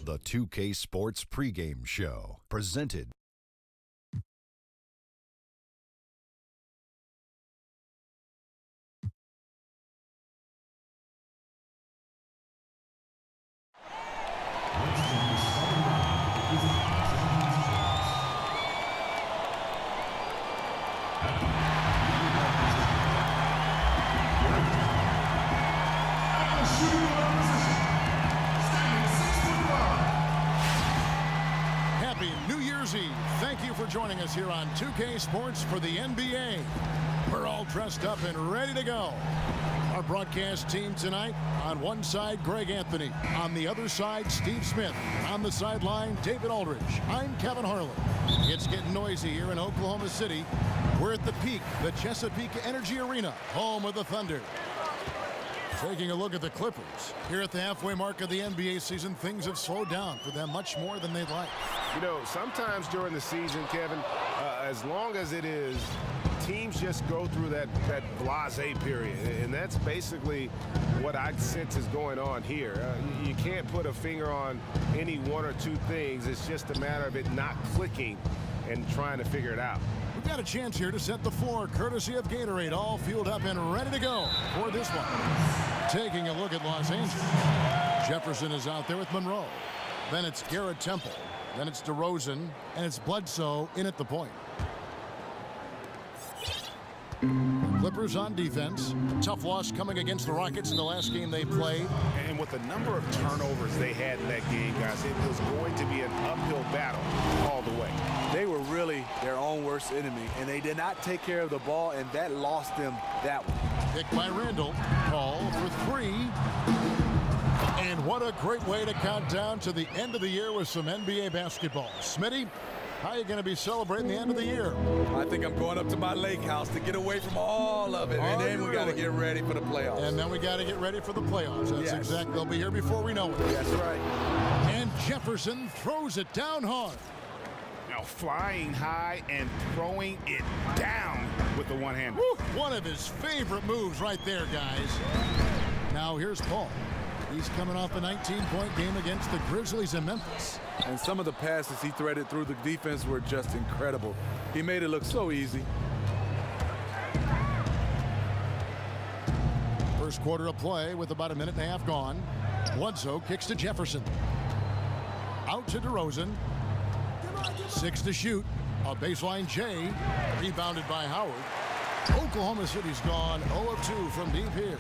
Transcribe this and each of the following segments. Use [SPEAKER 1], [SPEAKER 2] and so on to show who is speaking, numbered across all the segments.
[SPEAKER 1] the 2K Sports pregame show, presented.
[SPEAKER 2] Happy New Year's Eve. Thank you for joining us here on 2K Sports for the NBA. We're all dressed up and ready to go. Our broadcast team tonight, on one side, Greg Anthony. On the other side, Steve Smith. On the sideline, David Aldridge. I'm Kevin Harlan. It's getting noisy here in Oklahoma City. We're at the peak, the Chesapeake Energy Arena, home of the Thunder. Taking a look at the Clippers. Here at the halfway mark of the NBA season, things have slowed down for them much more than they'd like.
[SPEAKER 3] You know, sometimes during the season, Kevin, as long as it is, teams just go through that blase period. And that's basically what I sense is going on here. You can't put a finger on any one or two things. It's just a matter of it not clicking and trying to figure it out.
[SPEAKER 2] We've got a chance here to set the floor, courtesy of Gatorade, all fueled up and ready to go for this one. Taking a look at Los Angeles. Jefferson is out there with Monroe. Then it's Garrett Temple. Then it's DeRozan, and it's Bledsoe in at the point. Clippers on defense. Tough loss coming against the Rockets in the last game they played.
[SPEAKER 3] And with the number of turnovers they had in that game, guys, it was going to be an uphill battle all the way.
[SPEAKER 4] They were really their own worst enemy, and they did not take care of the ball, and that lost them that one.
[SPEAKER 2] Picked by Randall. Paul for three. And what a great way to count down to the end of the year with some NBA basketball. Smitty, how are you going to be celebrating the end of the year?
[SPEAKER 4] I think I'm going up to my lake house to get away from all of it, and then we got to get ready for the playoffs.
[SPEAKER 2] And then we got to get ready for the playoffs. That's exactly. They'll be here before we know it.
[SPEAKER 4] That's right.
[SPEAKER 2] And Jefferson throws it down hard.
[SPEAKER 3] Now flying high and throwing it down with the one-hand.
[SPEAKER 2] One of his favorite moves right there, guys. Now here's Paul. He's coming off a 19-point game against the Grizzlies in Memphis.
[SPEAKER 4] And some of the passes he threaded through the defense were just incredible. He made it look so easy.
[SPEAKER 2] First quarter of play with about a minute and a half gone. Bledsoe kicks to Jefferson. Out to DeRozan. 6 to shoot. A baseline J. Rebounded by Howard. Oklahoma City's gone 0 of 2 from deep here.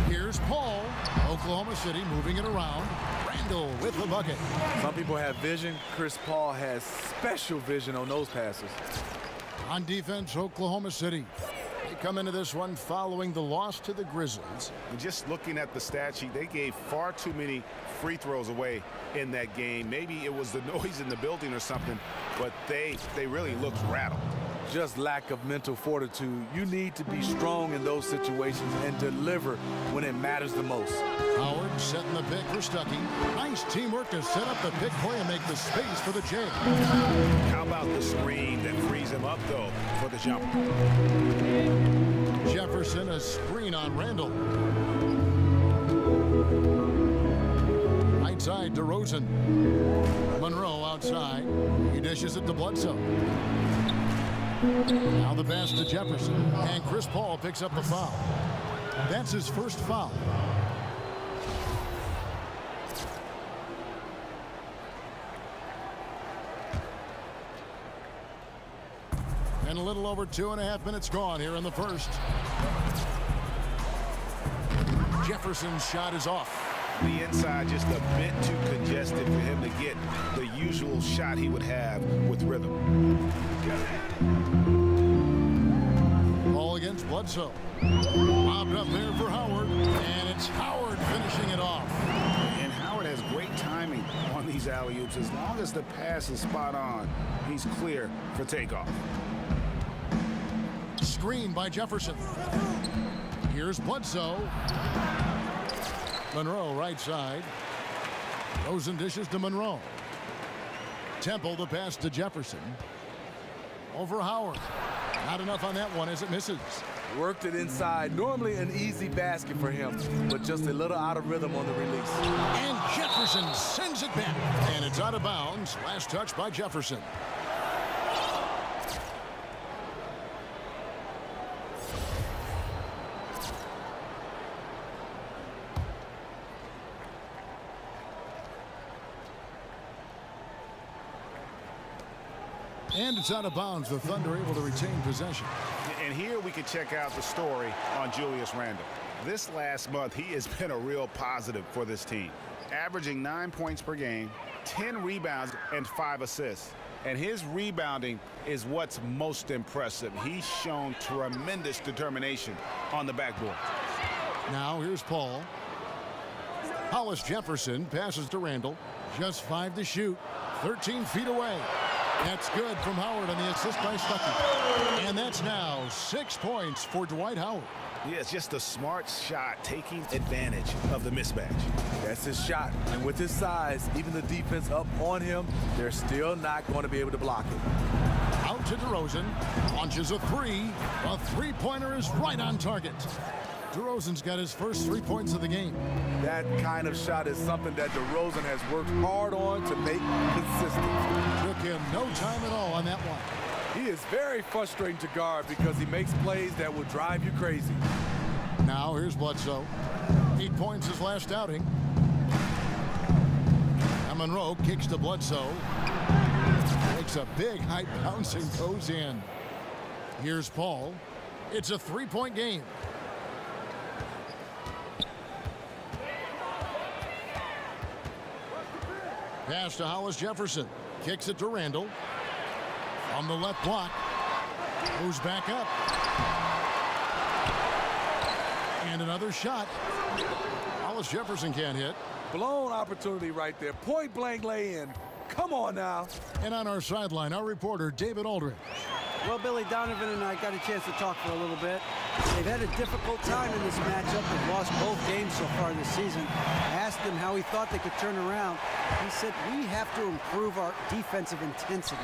[SPEAKER 2] Here's Paul. Oklahoma City moving it around. Randall with the bucket.
[SPEAKER 4] Some people have vision. Chris Paul has special vision on those passes.
[SPEAKER 2] On defense, Oklahoma City. They come into this one following the loss to the Grizzlies.
[SPEAKER 3] And just looking at the stat sheet, they gave far too many free throws away in that game. Maybe it was the noise in the building or something, but they really looked rattled.
[SPEAKER 4] Just lack of mental fortitude. You need to be strong in those situations and deliver when it matters the most.
[SPEAKER 2] Howard setting the pick for Stuckey. Nice teamwork to set up the pick play and make the space for the J.
[SPEAKER 3] How about the screen that frees him up, though, for the jump?
[SPEAKER 2] Jefferson, a screen on Randall. Right side, DeRozan. Monroe outside. He dishes it to Bledsoe. Now the pass to Jefferson, and Chris Paul picks up the foul. That's his first foul. And a little over 2.5 minutes gone here in the first. Jefferson's shot is off.
[SPEAKER 3] The inside just a bit too congested for him to get the usual shot he would have with rhythm.
[SPEAKER 2] Ball against Bledsoe. Bobbed up there for Howard, and it's Howard finishing it off.
[SPEAKER 3] And Howard has great timing on these alley-oops. As long as the pass is spot on, he's clear for takeoff.
[SPEAKER 2] Screen by Jefferson. Here's Bledsoe. Monroe right side. Rosen dishes to Monroe. Temple the pass to Jefferson. Over Howard. Not enough on that one as it misses.
[SPEAKER 4] Worked it inside. Normally an easy basket for him, but just a little out of rhythm on the release.
[SPEAKER 2] And Jefferson sends it back. And it's out of bounds. Last touch by Jefferson. And it's out of bounds. The Thunder able to retain possession.
[SPEAKER 3] And here we can check out the story on Julius Randle. This last month, he has been a real positive for this team, averaging 9 points per game, 10 rebounds, and 5 assists. And his rebounding is what's most impressive. He's shown tremendous determination on the backboard.
[SPEAKER 2] Now here's Paul. Hollis Jefferson passes to Randle. Just 5 to shoot. 13 feet away. That's good from Howard on the assist by Stuckey. And that's now 6 points for Dwight Howard.
[SPEAKER 3] Yeah, it's just a smart shot, taking advantage of the mismatch.
[SPEAKER 4] That's his shot. And with his size, even the defense up on him, they're still not going to be able to block it.
[SPEAKER 2] Out to DeRozan. Launches a three. A three-pointer is right on target. DeRozan's got his first 3 points of the game.
[SPEAKER 4] That kind of shot is something that DeRozan has worked hard on to make consistent.
[SPEAKER 2] Took him no time at all on that one.
[SPEAKER 4] He is very frustrating to guard because he makes plays that will drive you crazy.
[SPEAKER 2] Now here's Bledsoe. 8 points his last outing. Now Monroe kicks to Bledsoe. Makes a big high bounce and goes in. Here's Paul. It's a 3-point game. Pass to Hollis Jefferson. Kicks it to Randle. On the left block. Moves back up. And another shot. Hollis Jefferson can't hit.
[SPEAKER 4] Blown opportunity right there. Point blank lay in. Come on now.
[SPEAKER 2] And on our sideline, our reporter, David Aldridge.
[SPEAKER 5] Well, Billy, Donovan and I got a chance to talk for a little bit. They've had a difficult time in this matchup. They've lost both games so far this season. I asked him how he thought they could turn around. He said, we have to improve our defensive intensity,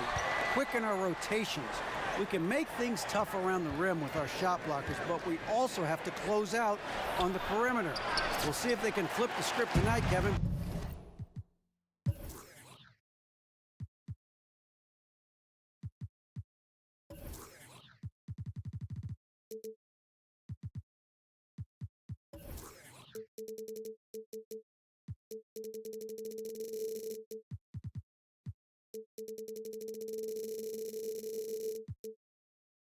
[SPEAKER 5] quicken our rotations. We can make things tough around the rim with our shot blockers, but we also have to close out on the perimeter. We'll see if they can flip the script tonight, Kevin.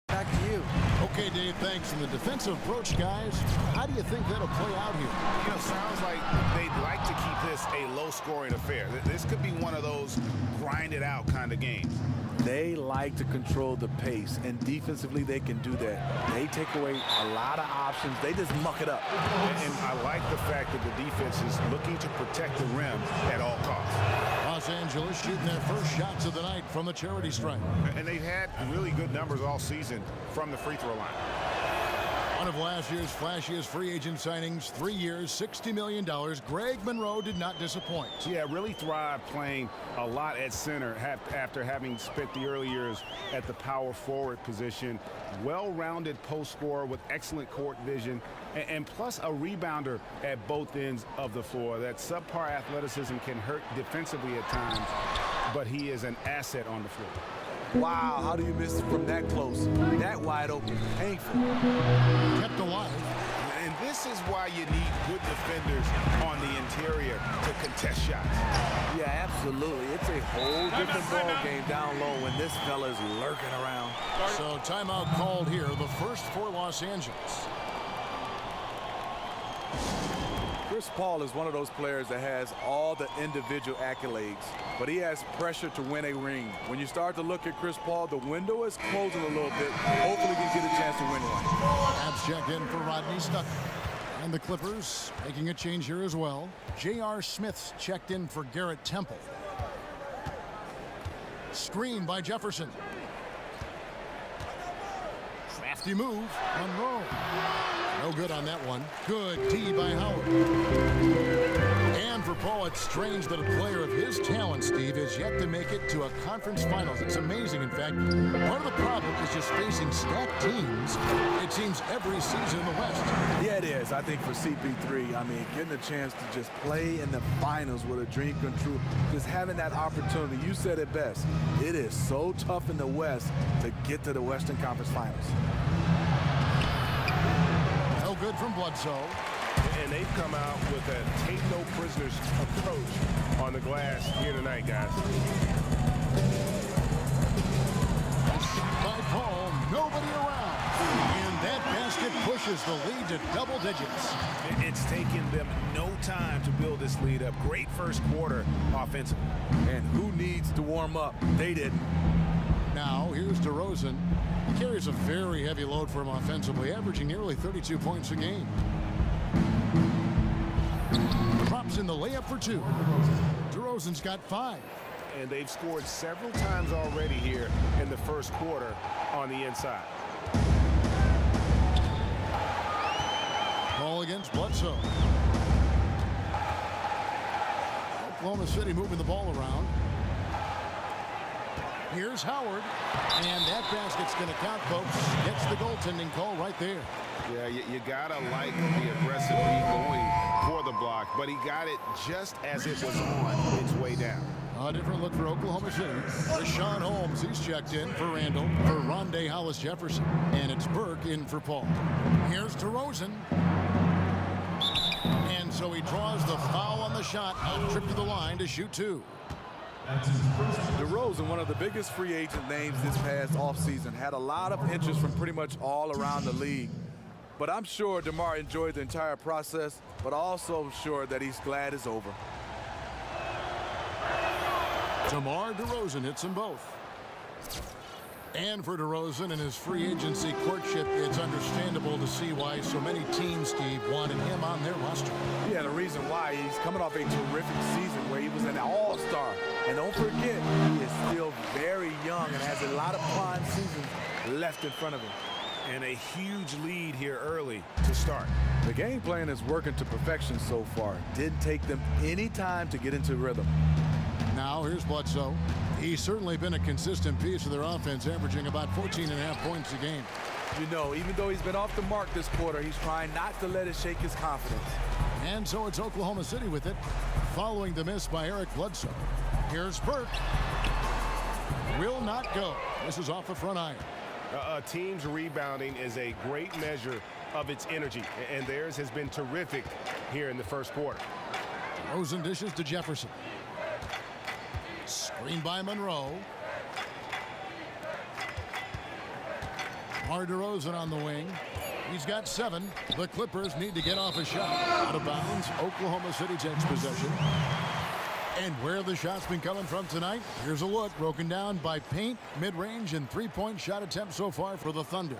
[SPEAKER 5] Back to you.
[SPEAKER 2] Okay, Dave, thanks. And the defensive approach, guys, how do you think that'll play out here?
[SPEAKER 3] You know, sounds like they'd like to keep this a low-scoring affair. This could be one of those grind-it-out kind of games.
[SPEAKER 4] They like to control the pace, and defensively they can do that. They take away a lot of options. They just muck it up.
[SPEAKER 3] And I like the fact that the defense is looking to protect the rim at all costs.
[SPEAKER 2] Los Angeles shooting their first shots of the night from the charity stripe.
[SPEAKER 3] And they've had really good numbers all season from the free throw line.
[SPEAKER 2] One of last year's flashiest free agent signings, 3 years, $60 million. Greg Monroe did not disappoint.
[SPEAKER 3] Yeah, really thrived playing a lot at center after having spent the early years at the power forward position. Well-rounded post scorer with excellent court vision and plus a rebounder at both ends of the floor. That subpar athleticism can hurt defensively at times, but he is an asset on the floor.
[SPEAKER 4] Wow, how do you miss it from that close? That wide open, painful.
[SPEAKER 2] Kept alive.
[SPEAKER 3] And this is why you need good defenders on the interior to contest shots.
[SPEAKER 4] Yeah, absolutely. It's a whole different ball game down low when this fella's lurking around.
[SPEAKER 2] So timeout called here, the first for Los Angeles.
[SPEAKER 4] Chris Paul is one of those players that has all the individual accolades, but he has pressure to win a ring. When you start to look at Chris Paul, the window is closing a little bit. Hopefully he can get a chance to win one.
[SPEAKER 2] Abs check in for Rodney Stuckey. And the Clippers making a change here as well. J.R. Smith's checked in for Garrett Temple. Screen by Jefferson. Crafty move. Monroe. No good on that one. Good D by Howard. And And for Paul, it's strange that a player of his talent, Steve, has yet to make it to a conference finals. It's amazing, in fact. Part of the problem is just facing stacked teams, it seems, every season in the West.
[SPEAKER 4] Yeah, it is. I think for CP3, I mean, getting a chance to just play in the finals with a dream come true, just having that opportunity, you said it best. It is so tough in the West to get to the Western Conference Finals.
[SPEAKER 2] No good from Bledsoe.
[SPEAKER 3] And they've come out with a take no prisoners approach on the glass here tonight, guys.
[SPEAKER 2] By Paul, nobody around. And that basket pushes the lead to double digits.
[SPEAKER 3] It's taken them no time to build this lead up. Great first quarter offensively.
[SPEAKER 4] And who needs to warm up? They didn't.
[SPEAKER 2] Now, here's DeRozan. He carries a very heavy load for him offensively, averaging nearly 32 points a game. Drops in the layup for two. DeRozan's got 5.
[SPEAKER 3] And they've scored several times already here in the first quarter on the inside.
[SPEAKER 2] Ball against Bledsoe. Oklahoma City moving the ball around. Here's Howard. And that basket's going to count, folks. Gets the goaltending call right there.
[SPEAKER 3] Yeah, you gotta like the aggressive lead going for the block, but he got it just as it was on its way down.
[SPEAKER 2] A different look for Oklahoma City. Rashawn Holmes, he's checked in for Randall, for Rondé Hollis-Jefferson. And it's Burke in for Paul. Here's DeRozan. And so he draws the foul on the shot. A trip to the line to shoot 2.
[SPEAKER 4] DeRozan, one of the biggest free agent names this past offseason, had a lot of interest from pretty much all around the league. But I'm sure DeMar enjoyed the entire process, but also sure that he's glad it's over.
[SPEAKER 2] DeMar DeRozan hits them both. And for DeRozan in his free agency courtship, it's understandable to see why so many teams, Steve, wanted him on their roster.
[SPEAKER 4] Yeah, the reason why, he's coming off a terrific season where he was an all-star. And don't forget, he is still very young and has a lot of prime seasons left in front of him.
[SPEAKER 3] And a huge lead here early to start.
[SPEAKER 4] The game plan is working to perfection so far. Didn't take them any time to get into rhythm.
[SPEAKER 2] Now here's Bledsoe. He's certainly been a consistent piece of their offense, averaging about 14.5 points a game.
[SPEAKER 4] You know, even though he's been off the mark this quarter, he's trying not to let it shake his confidence.
[SPEAKER 2] And so it's Oklahoma City with it, following the miss by Eric Bledsoe. Here's Burke. Will not go. This is off the front iron.
[SPEAKER 3] A team's rebounding is a great measure of its energy, and theirs has been terrific here in the first quarter.
[SPEAKER 2] Rosen dishes to Jefferson. Screen by Monroe. DeRozan on the wing. He's got 7. The Clippers need to get off a shot. Out of bounds. Oklahoma City takes possession. And where the shot's been coming from tonight, here's a look broken down by paint, mid-range, and 3-point shot attempts so far for the Thunder.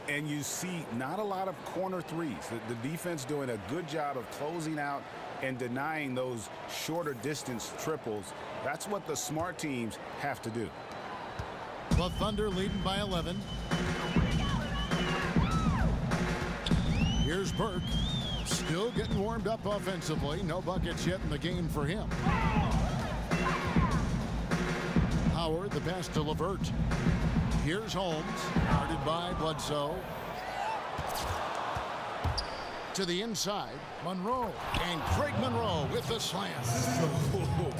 [SPEAKER 6] And you see not a lot of corner threes. The defense doing a good job of closing out and denying those shorter distance triples. That's what the smart teams have to do.
[SPEAKER 2] The Thunder leading by 11. Here's Burke. Still getting warmed up offensively. No buckets yet in the game for him. Howard, the pass to LeVert. Here's Holmes, guarded by Bledsoe. To the inside, Monroe. And Craig Monroe with the slam.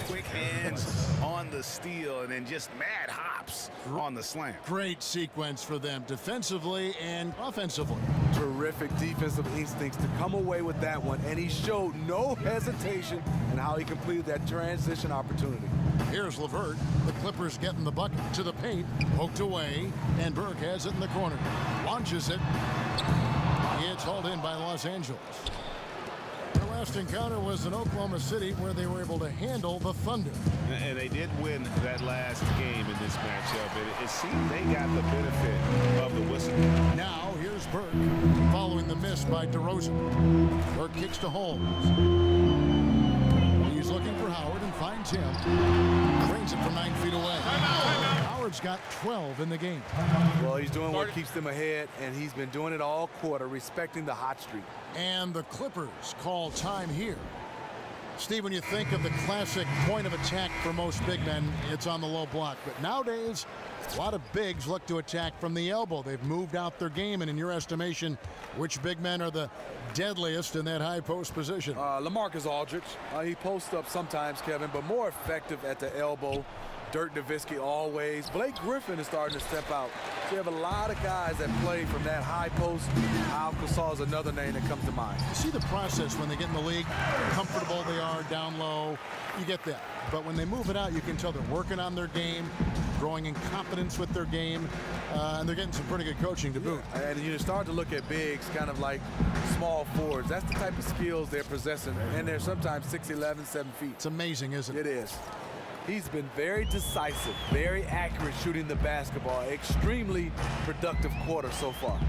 [SPEAKER 6] Quick hands on the steal and then just mad hops on the slam.
[SPEAKER 2] Great sequence for them defensively and offensively.
[SPEAKER 4] Terrific defensive instincts to come away with that one, and he showed no hesitation in how he completed that transition opportunity.
[SPEAKER 2] Here's LeVert. The Clippers getting the bucket to the paint. Poked away, and Burke has it in the corner. Launches it. It's hauled in by Los Angeles. Their last encounter was in Oklahoma City, where they were able to handle the Thunder.
[SPEAKER 3] And they did win that last game in this matchup. It seemed they got the benefit of the whistle.
[SPEAKER 2] Now here's Burke, following the miss by DeRozan. Burke kicks to Holmes. He's looking for Howard and finds him. Brings it from 9 feet away. Howard's got 12 in the game.
[SPEAKER 4] Well, he's doing what keeps them ahead, and he's been doing it all quarter, respecting the hot streak.
[SPEAKER 2] And the Clippers call time here. Steve, when you think of the classic point of attack for most big men, it's on the low block. But nowadays, a lot of bigs look to attack from the elbow. They've moved out their game, and in your estimation, which big men are the deadliest in that high post position?
[SPEAKER 4] LaMarcus Aldridge. He posts up sometimes, Kevin, but more effective at the elbow. Dirk Nowitzki always. Blake Griffin is starting to step out. So you have a lot of guys that play from that high post. Al Gasol is another name that comes to mind.
[SPEAKER 2] You see the process when they get in the league, how comfortable they are down low. You get that. But when they move it out, you can tell they're working on their game, growing in confidence with their game, and they're getting some pretty good coaching to boot.
[SPEAKER 4] And you start to look at bigs kind of like small forwards. That's the type of skills they're possessing. And they're sometimes 6'11", 7 feet.
[SPEAKER 2] It's amazing, isn't it?
[SPEAKER 4] It is. He's been very decisive, very accurate shooting the basketball. Extremely productive quarter so far.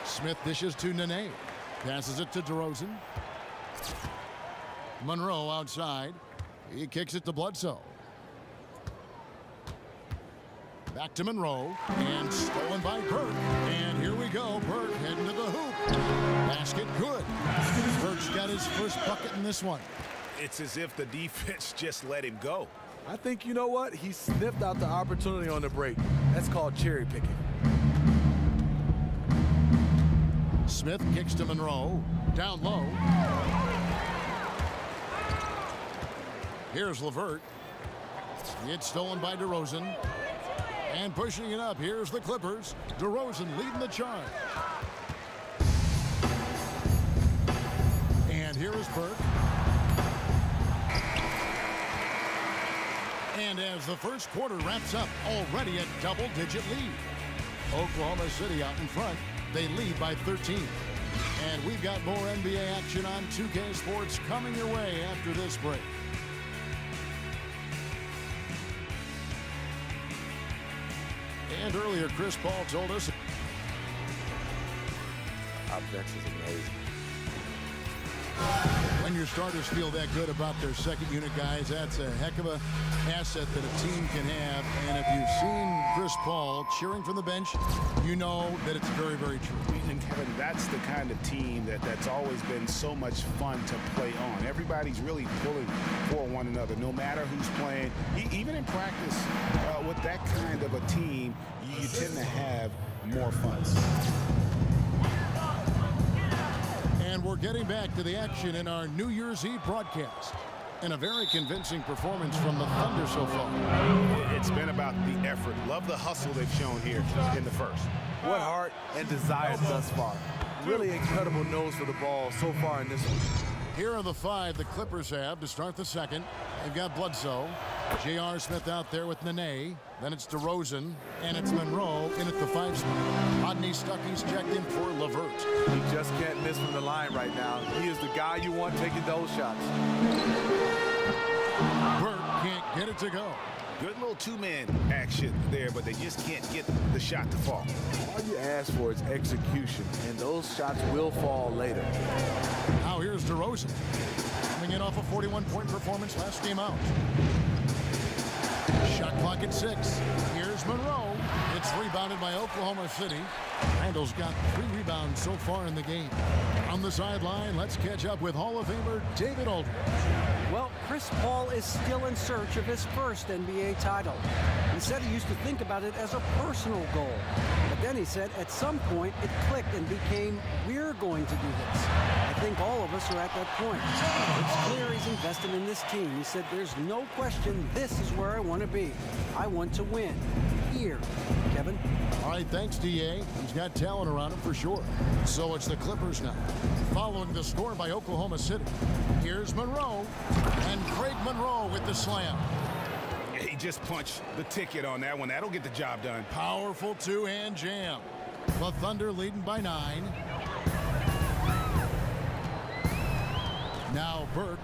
[SPEAKER 2] Smith dishes to Nene. Passes it to DeRozan. Monroe outside. He kicks it to Bledsoe. Back to Monroe. And stolen by Burke. And here we go. Burke heading to the hoop. Basket good. Burke's got his first bucket in this one.
[SPEAKER 6] It's as if the defense just let him go.
[SPEAKER 4] I think, you know what? He sniffed out the opportunity on the break. That's called cherry picking.
[SPEAKER 2] Smith kicks to Monroe. Down low. Here's LeVert. It's stolen by DeRozan. And pushing it up, here's the Clippers. DeRozan leading the charge. And here is Burke. And as the first quarter wraps up, already a double-digit lead. Oklahoma City out in front. They lead by 13. And we've got more NBA action on 2K Sports coming your way after this break. And earlier, Chris Paul told us
[SPEAKER 7] our bench is amazing.
[SPEAKER 2] When your starters feel that good about their second unit guys, that's a heck of a asset that a team can have. And if you've seen Chris Paul cheering from the bench, you know that it's very, very true.
[SPEAKER 6] And Kevin, that's the kind of team that's always been so much fun to play on. Everybody's really pulling for one another, no matter who's playing. Even in practice, with that kind of a team, you tend to have more fun.
[SPEAKER 2] And we're getting back to the action in our New Year's Eve broadcast. And a very convincing performance from the Thunder so far.
[SPEAKER 6] It's been about the effort. Love the hustle they've shown here in the first.
[SPEAKER 4] What heart and desire thus far. Really incredible nose for the ball so far in this one.
[SPEAKER 2] Here are the five the Clippers have to start the second. They've got Bledsoe. J.R. Smith out there with Nene. Then it's DeRozan. And it's Monroe in at the 5 spot. Rodney Stuckey's checked in for LeVert.
[SPEAKER 4] He just can't miss from the line right now. He is the guy you want taking those shots.
[SPEAKER 2] Burke can't get it to go.
[SPEAKER 6] Good little two-man action there, but they just can't get the shot to fall.
[SPEAKER 4] All you ask for is execution, and those shots will fall later.
[SPEAKER 2] Now here's DeRozan. Coming in off a 41-point performance last game out. Shot clock at 6. Here's Monroe. It's rebounded by Oklahoma City. Randall's got 3 rebounds so far in the game. On the sideline, let's catch up with Hall of Famer David Aldridge.
[SPEAKER 5] Well, Chris Paul is still in search of his first NBA title. He said he used to think about it as a personal goal. But then he said at some point it clicked and became, we're going to do this. I think all of us are at that point. It's clear he's invested in this team. He said there's no question this is where I want to be. I want to win. Here, Kevin.
[SPEAKER 2] All right, thanks, D.A. He's got talent around him for sure. So it's the Clippers now, following the score by Oklahoma City. Here's Monroe, and Craig Monroe with the slam.
[SPEAKER 6] He just punched the ticket on that one. That'll get the job done.
[SPEAKER 2] Powerful two-hand jam. The Thunder leading by 9. Now Burke.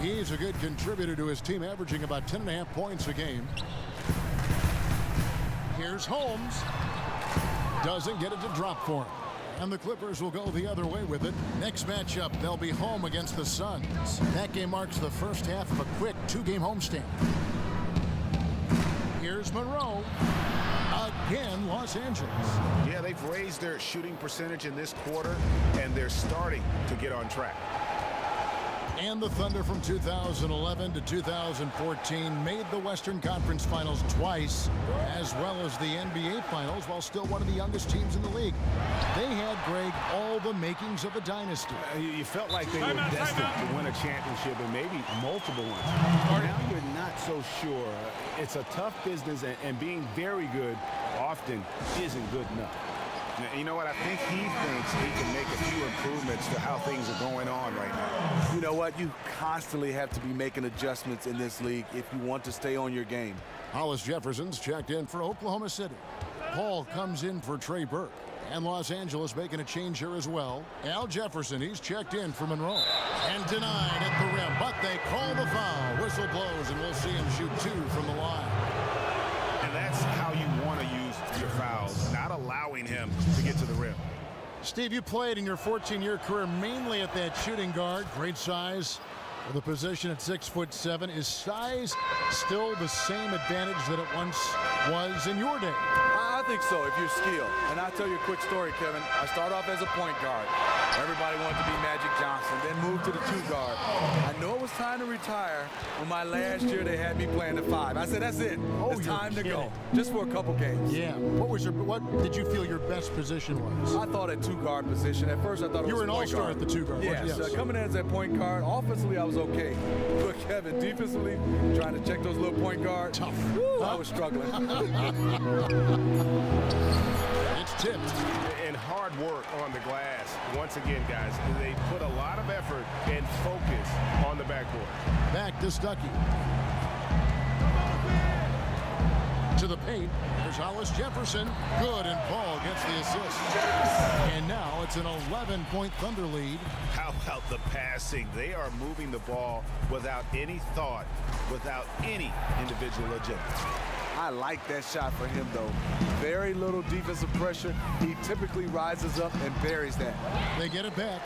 [SPEAKER 2] He's a good contributor to his team, averaging about 10.5 points a game. Here's Holmes. Doesn't get it to drop for him. And the Clippers will go the other way with it. Next matchup, they'll be home against the Suns. That game marks the first half of a quick 2-game homestand. Here's Monroe. again, Los Angeles.
[SPEAKER 6] Yeah, they've raised their shooting percentage in this quarter, and they're starting to get on track.
[SPEAKER 2] And the Thunder from 2011 to 2014 made the Western Conference Finals twice, as well as the NBA Finals, while still one of the youngest teams in the league. They had, Greg, all the makings of a dynasty.
[SPEAKER 6] You felt like they were destined to win a championship and maybe multiple ones. Now you're not so sure. It's a tough business, and being very good often isn't good enough. You know what? I think he thinks he can make a few improvements to how things are going on right now.
[SPEAKER 4] You know what? You constantly have to be making adjustments in this league if you want to stay on your game.
[SPEAKER 2] Hollis Jefferson's checked in for Oklahoma City. Paul comes in for Trey Burke. And Los Angeles making a change here as well. Al Jefferson, he's checked in for Monroe. And denied at the rim, but they call the foul. Whistle blows, and we'll see him shoot 2 from the line.
[SPEAKER 6] And that's how you want to use your fouls, not allowing him to get to the rim.
[SPEAKER 2] Steve, you played in your 14-year career mainly at that shooting guard. Great size. With a position at 6'7", is size still the same advantage that it once was in your day?
[SPEAKER 4] I think so, if you're skilled. And I'll tell you a quick story, Kevin. I started off as a point guard. Everybody wanted to be Magic Johnson, then moved to the 2 guard. I know it was time to retire. When my last year, they had me playing the 5. I said, that's it. It's time to go. Just for a couple games.
[SPEAKER 2] Yeah. What did you feel your best position was?
[SPEAKER 4] I thought at 2 guard position. At first, I thought it was
[SPEAKER 2] you were an all-star at the 2 guard.
[SPEAKER 4] Yes. Coming in as a point guard, offensively, I was okay. But Kevin, defensively, trying to check those little point guards,
[SPEAKER 2] tough.
[SPEAKER 4] I was struggling.
[SPEAKER 2] It's tipped.
[SPEAKER 3] And hard work on the glass. Once again, guys, they put a lot of effort and focus on the backboard.
[SPEAKER 2] Back to Stuckey. To the paint. There's Hollis Jefferson. Good, and Paul gets the assist. And now it's an 11-point Thunder lead.
[SPEAKER 6] How about the passing? They are moving the ball without any thought, without any individual agenda.
[SPEAKER 4] I like that shot for him, though. Very little defensive pressure. He typically rises up and buries that.
[SPEAKER 2] They get it back.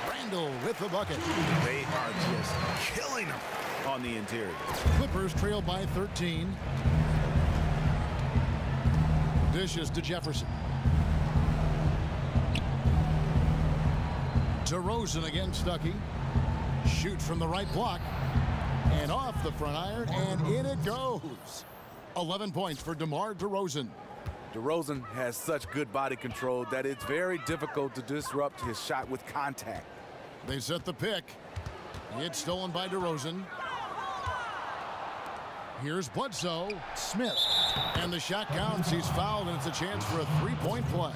[SPEAKER 2] Randall with the bucket.
[SPEAKER 6] They are just killing them on the interior.
[SPEAKER 2] Clippers trail by 13. Dishes to Jefferson. DeRozan against Stuckey. Shoots from the right block. And off the front iron, and in it goes. 11 points for DeMar DeRozan.
[SPEAKER 4] DeRozan has such good body control that it's very difficult to disrupt his shot with contact.
[SPEAKER 2] They set the pick. It's stolen by DeRozan. Here's Bledsoe. Smith. And the shot counts. He's fouled, and it's a chance for a 3-point play.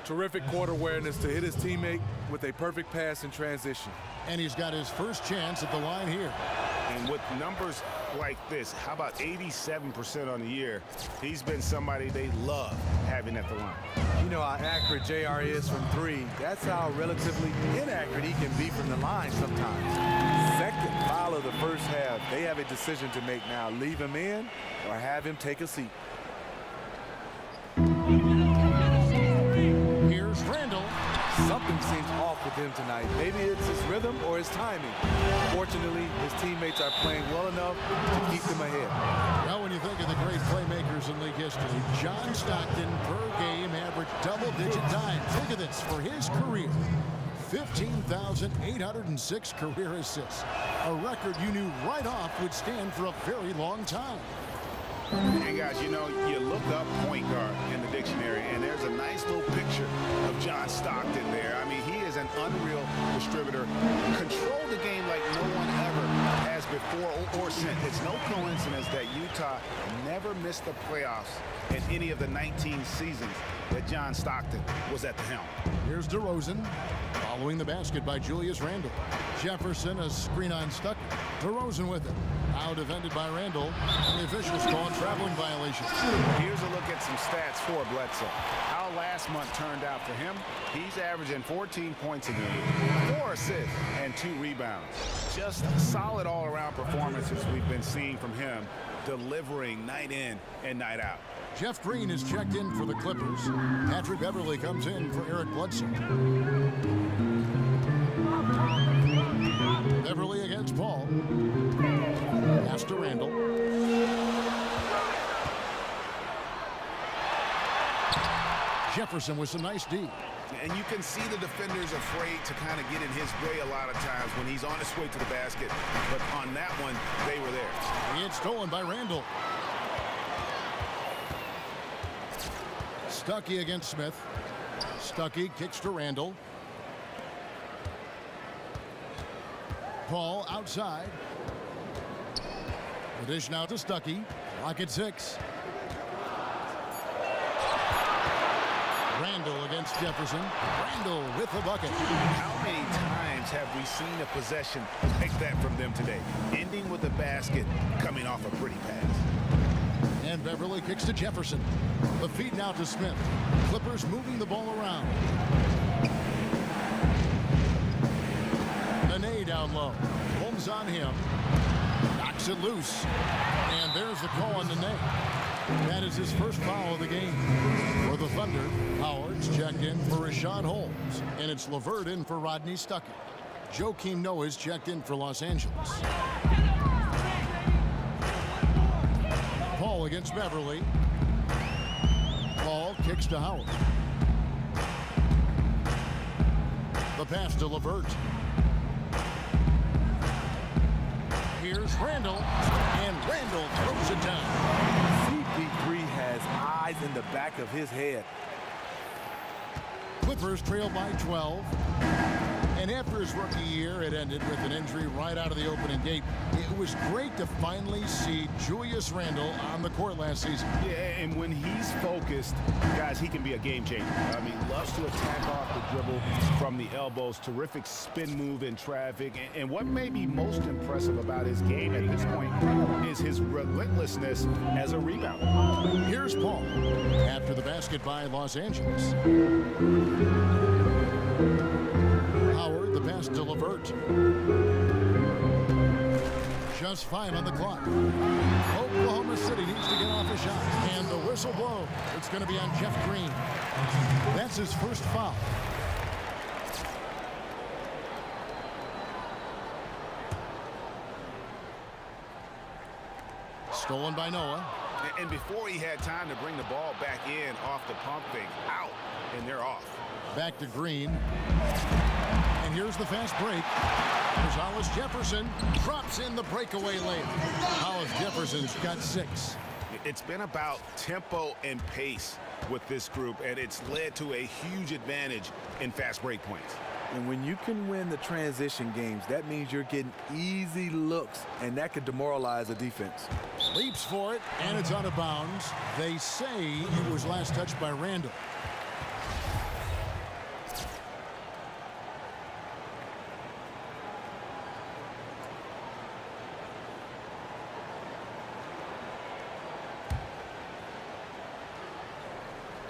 [SPEAKER 4] Terrific court awareness to hit his teammate with a perfect pass in transition.
[SPEAKER 2] And he's got his first chance at the line here.
[SPEAKER 6] And with numbers like this, how about 87% on the year? He's been somebody they love having at the line.
[SPEAKER 4] You know how accurate JR is from 3. That's how relatively inaccurate he can be from the line sometimes. Second foul of the first half. They have a decision to make now. Leave him in or have him take a seat.
[SPEAKER 2] Here's Randall.
[SPEAKER 4] Something seems off with him tonight. Maybe it's his rhythm or his timing. Fortunately, his teammates are playing well enough to keep them ahead.
[SPEAKER 2] Well, when you think of the great playmakers in league history, John Stockton per game averaged double-digit times. Think of this for his career. 15,806 career assists. A record you knew right off would stand for a very long time.
[SPEAKER 6] And guys, you know, you look up point guard in the dictionary, and there's a nice little picture of John Stockton there. I mean, he is an unreal distributor. Controlled the game like no one ever has before or since. It's no coincidence that Utah never missed the playoffs in any of the 19 seasons that John Stockton was at the helm.
[SPEAKER 2] Here's DeRozan, following the basket by Julius Randle. Jefferson, a screen on Stuckey. DeRozan with it. Now defended by Randle. And the officials call a traveling violation.
[SPEAKER 6] Here's a look at some stats for Bledsoe. How last month turned out for him. He's averaging 14 points a game, 4 assists, and 2 rebounds. Just solid all-around performances we've been seeing from him, delivering night in and night out.
[SPEAKER 2] Jeff Green is checked in for the Clippers. Patrick Beverly comes in for Eric Bledsoe. Beverly against Paul. Pass to Randall. Jefferson with some nice D.
[SPEAKER 6] And you can see the defenders afraid to kind of get in his way a lot of times when he's on his way to the basket. But on that one, they were there.
[SPEAKER 2] It's stolen by Randall. Stuckey against Smith. Stuckey kicks to Randall. Paul outside. The dish now to Stuckey. Lock at 6. Randall against Jefferson. Randall with the bucket.
[SPEAKER 6] How many times have we seen a possession like that from them today? Ending with a basket, coming off a pretty pass.
[SPEAKER 2] And Beverly kicks to Jefferson. The feed now to Smith. Clippers moving the ball around. Nene down low. Holmes on him. Knocks it loose. And there's the call on Nene. That is his first foul of the game. For the Thunder, Howard's checked in for Rashad Holmes. And it's LeVert in for Rodney Stuckey. Joakim Noah's checked in for Los Angeles. Paul against Beverly. Paul kicks to Howard. The pass to LeVert. Here's Randall, and Randall throws it down.
[SPEAKER 4] CP3 has eyes in the back of his head.
[SPEAKER 2] Clippers trail by 12. And after his rookie year, it ended with an injury right out of the opening gate. It was great to finally see Julius Randle on the court last season.
[SPEAKER 6] Yeah, and when he's focused, guys, he can be a game changer. I mean, loves to attack off the dribble from the elbows, terrific spin move in traffic. And what may be most impressive about his game at this point is his relentlessness as a rebounder.
[SPEAKER 2] Here's Paul after the basket by Los Angeles. Howard, the pass to LeVert. Just 5 on the clock. Oklahoma City needs to get off a shot. And the whistle blows. It's going to be on Jeff Green. That's his first foul. Stolen by Noah.
[SPEAKER 6] And before he had time to bring the ball back in off the pump fake, out, and they're off.
[SPEAKER 2] Back to Green. And here's the fast break. Here's Hollis Jefferson. Drops in the breakaway lane. Hollis Jefferson's got 6.
[SPEAKER 6] It's been about tempo and pace with this group, and it's led to a huge advantage in fast break points.
[SPEAKER 4] And when you can win the transition games, that means you're getting easy looks, and that could demoralize a defense.
[SPEAKER 2] Leaps for it, and it's out of bounds. They say it was last touched by Randall.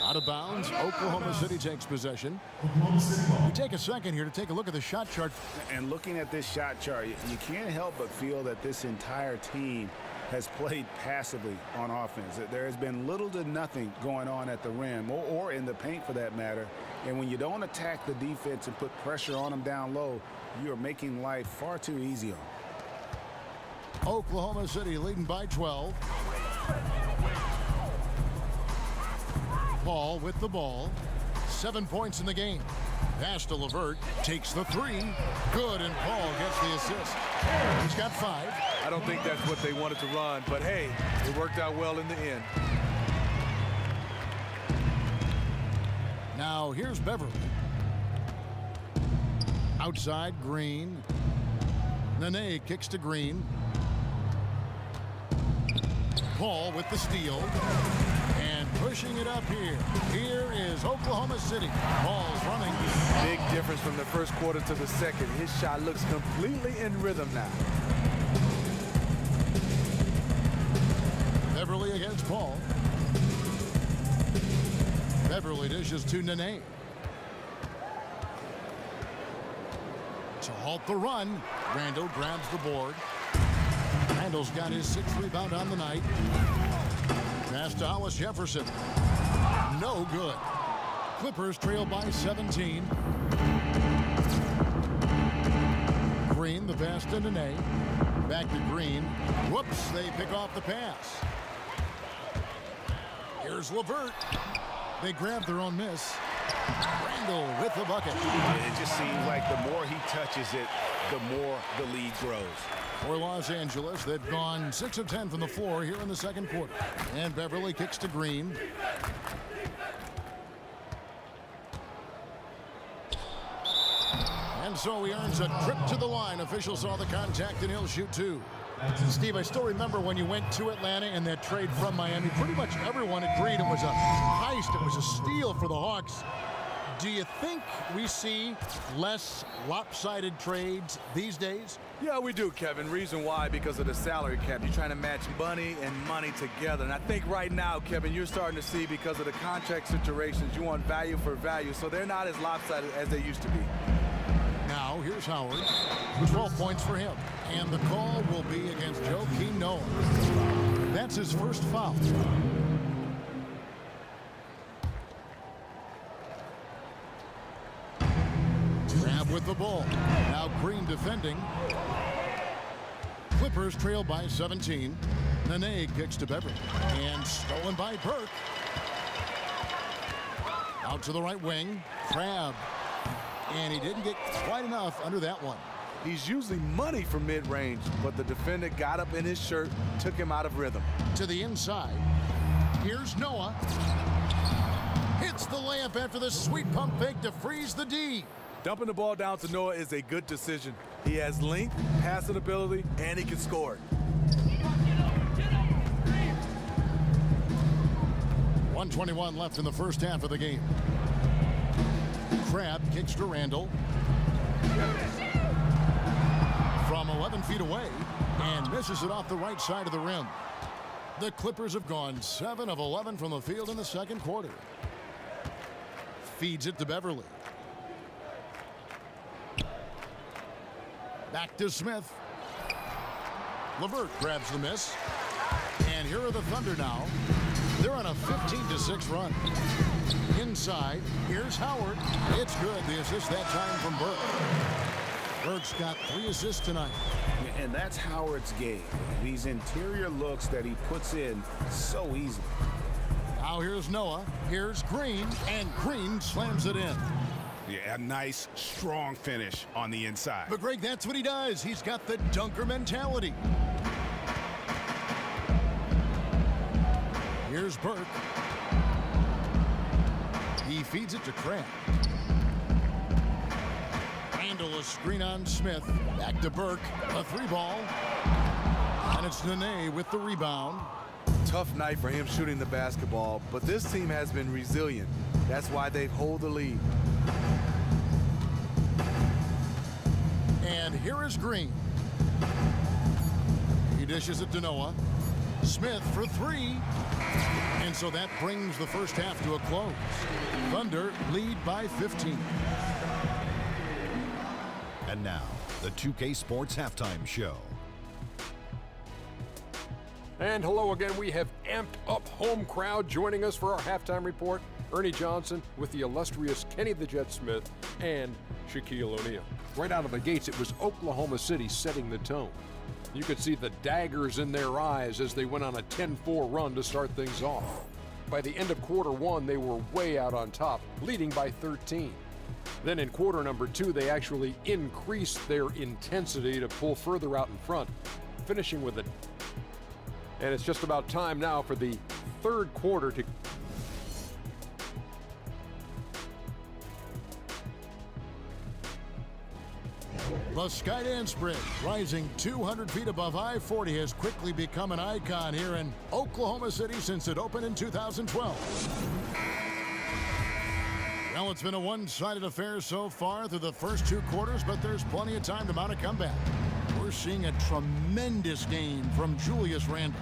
[SPEAKER 2] Out of bounds, Oklahoma City takes possession. We take a second here to take a look at the shot chart.
[SPEAKER 6] And looking at this shot chart, you can't help but feel that this entire team has played passively on offense. There has been little to nothing going on at the rim or in the paint for that matter. And when you don't attack the defense and put pressure on them down low, you are making life far too easy on them.
[SPEAKER 2] Oklahoma City leading by 12. Paul with the ball. 7 points in the game. Pass to LeVert. Takes the 3. Good, and Paul gets the assist. He's got 5.
[SPEAKER 4] I don't think that's what they wanted to run, but hey, it worked out well in the end.
[SPEAKER 2] Now here's Beverly. Outside, Green. Nene kicks to Green. Paul with the steal. And pushing it up here. Here is Oklahoma City. Paul's running.
[SPEAKER 4] Big difference from the first quarter to the second. His shot looks completely in rhythm now.
[SPEAKER 2] Beverly against Paul. Beverly dishes to Nene. To halt the run, Randall grabs the board. Randall's got his 6th rebound on the night. Pass to Hollis Jefferson. No good. Clippers trail by 17. Green, the pass to Nene. Back to Green. Whoops, they pick off the pass. Here's LeVert. They grab their own miss. Randall with the bucket.
[SPEAKER 6] It just seems like the more he touches it, the more the lead grows.
[SPEAKER 2] For Los Angeles, they've gone 6 of 10 from the floor here in the second quarter. And Beverly kicks to Green. And so he earns a trip to the line. Official saw the contact, and he'll shoot 2. Steve, I still remember when you went to Atlanta and that trade from Miami. Pretty much everyone agreed it was a heist. It was a steal for the Hawks. Do you think we see less lopsided trades these days?
[SPEAKER 4] Yeah, we do, Kevin. Reason why? Because of the salary cap. You're trying to match money and money together. And I think right now, Kevin, you're starting to see because of the contract situations, you want value for value. So they're not as lopsided as they used to be.
[SPEAKER 2] Now, here's Howard. 12 points for him. And the call will be against Joakim Noah. That's his first foul. Grab with the ball. Now Green defending. Clippers trail by 17. Nene kicks to Beverly. And stolen by Burke. Out to the right wing. Crabbe. And he didn't get quite enough under that one.
[SPEAKER 4] He's usually money from mid-range, but the defender got up in his shirt, took him out of rhythm.
[SPEAKER 2] To the inside. Here's Noah. Hits the layup after the sweet pump fake to freeze the D.
[SPEAKER 4] Dumping the ball down to Noah is a good decision. He has length, passing ability, and he can score.
[SPEAKER 2] 1:21 left in the first half of the game. Crabbe kicks to Randall. From 11 feet away and misses it off the right side of the rim. The Clippers have gone 7 of 11 from the field in the second quarter. Feeds it to Beverly. Back to Smith. LeVert grabs the miss. And here are the Thunder now. They're on a 15-6 run. Inside, here's Howard. It's good. The assist that time from Burke. Burke's got 3 assists tonight.
[SPEAKER 6] And that's Howard's game. These interior looks that he puts in so easy.
[SPEAKER 2] Now here's Noah. Here's Green. And Green slams it in.
[SPEAKER 6] Yeah, a nice, strong finish on the inside.
[SPEAKER 2] But Greg, that's what he does. He's got the dunker mentality. Here's Burke. He feeds it to Crabbe. Randall a screen on Smith. Back to Burke. A 3-ball. And it's Nene with the rebound.
[SPEAKER 4] Tough night for him shooting the basketball, but this team has been resilient. That's why they hold the lead.
[SPEAKER 2] And here is Green. He dishes it to Noah. Smith for 3. And so that brings the first half to a close. Thunder lead by 15.
[SPEAKER 1] And now, the 2K Sports Halftime Show.
[SPEAKER 8] And hello again. We have amped up home crowd joining us for our halftime report. Ernie Johnson with the illustrious Kenny the Jet Smith and Shaquille O'Neal. Right out of the gates, it was Oklahoma City setting the tone. You could see the daggers in their eyes as they went on a 10-4 run to start things off. By the end of quarter 1, they were way out on top, leading by 13. Then in quarter number 2, they actually increased their intensity to pull further out in front, finishing with a... And it's just about time now for the third quarter to...
[SPEAKER 2] The Skydance Bridge, rising 200 feet above I-40, has quickly become an icon here in Oklahoma City since it opened in 2012. Well, it's been a one-sided affair so far through the first 2 quarters, but there's plenty of time to mount a comeback. We're seeing a tremendous game from Julius Randle.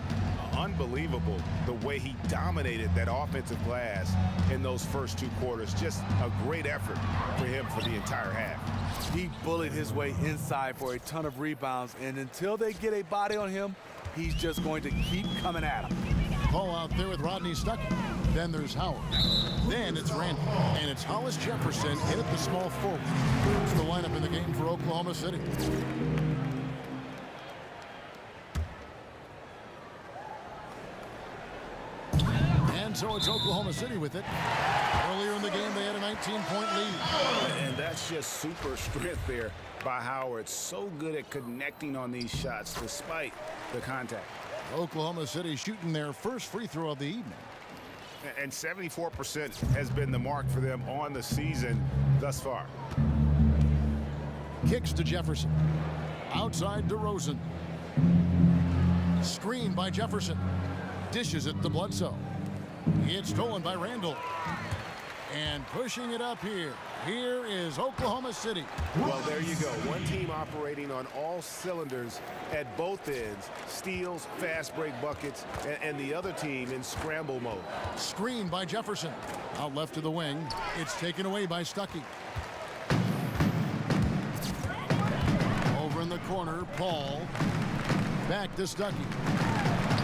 [SPEAKER 6] Unbelievable the way he dominated that offensive glass in those first 2 quarters. Just a great effort for him for the entire half.
[SPEAKER 4] He bullied his way inside for a ton of rebounds, and until they get a body on him, he's just going to keep coming at him.
[SPEAKER 2] Ball out there with Rodney Stuckey. Then there's Howard. Then it's Randall. And it's Hollis Jefferson in at the small forward. It's the lineup in the game for Oklahoma City. And so it's Oklahoma City with it. Earlier in the game, they had a 19-point lead.
[SPEAKER 6] And that's just super strength there by Howard. So good at connecting on these shots despite the contact.
[SPEAKER 2] Oklahoma City shooting their first free throw of the evening.
[SPEAKER 6] And 74% has been the mark for them on the season thus far.
[SPEAKER 2] Kicks to Jefferson. Outside DeRozan. Screen by Jefferson. Dishes it to Bledsoe. It's stolen by Randall. And pushing it up here. Here is Oklahoma City.
[SPEAKER 3] Well, there you go. One team operating on all cylinders at both ends. Steals, fast break buckets, and the other team in scramble mode.
[SPEAKER 2] Screen by Jefferson. Out left to the wing. It's taken away by Stuckey. Over in the corner, Paul. Back to Stuckey.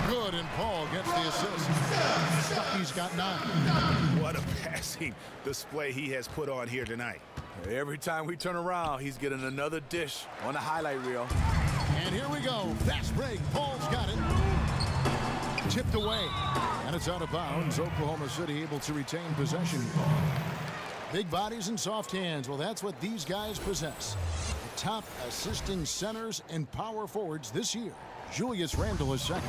[SPEAKER 2] Good, and Paul gets the assist. Stuckey's got 9.
[SPEAKER 6] What a passing display he has put on here tonight.
[SPEAKER 4] Every time we turn around, he's getting another dish on the highlight reel.
[SPEAKER 2] And here we go. Fast break. Paul's got it. Tipped away. And it's out of bounds. Oklahoma City able to retain possession. Big bodies and soft hands. Well, that's what these guys possess. The top assisting centers and power forwards this year. Julius Randle is second.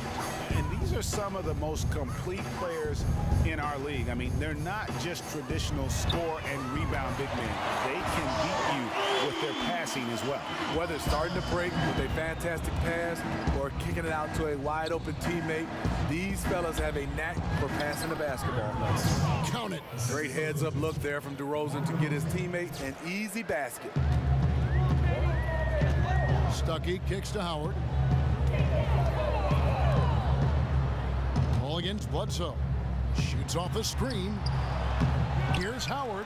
[SPEAKER 6] And these are some of the most complete players in our league. I mean, they're not just traditional score and rebound big men. They can beat you with their passing as well.
[SPEAKER 4] Whether it's starting to break with a fantastic pass or kicking it out to a wide open teammate, these fellas have a knack for passing the basketball.
[SPEAKER 2] Count it.
[SPEAKER 4] Great heads up look there from DeRozan to get his teammate an easy basket.
[SPEAKER 2] Stuckey kicks to Howard. Ball against Bledsoe. Shoots off the screen. Here's Howard.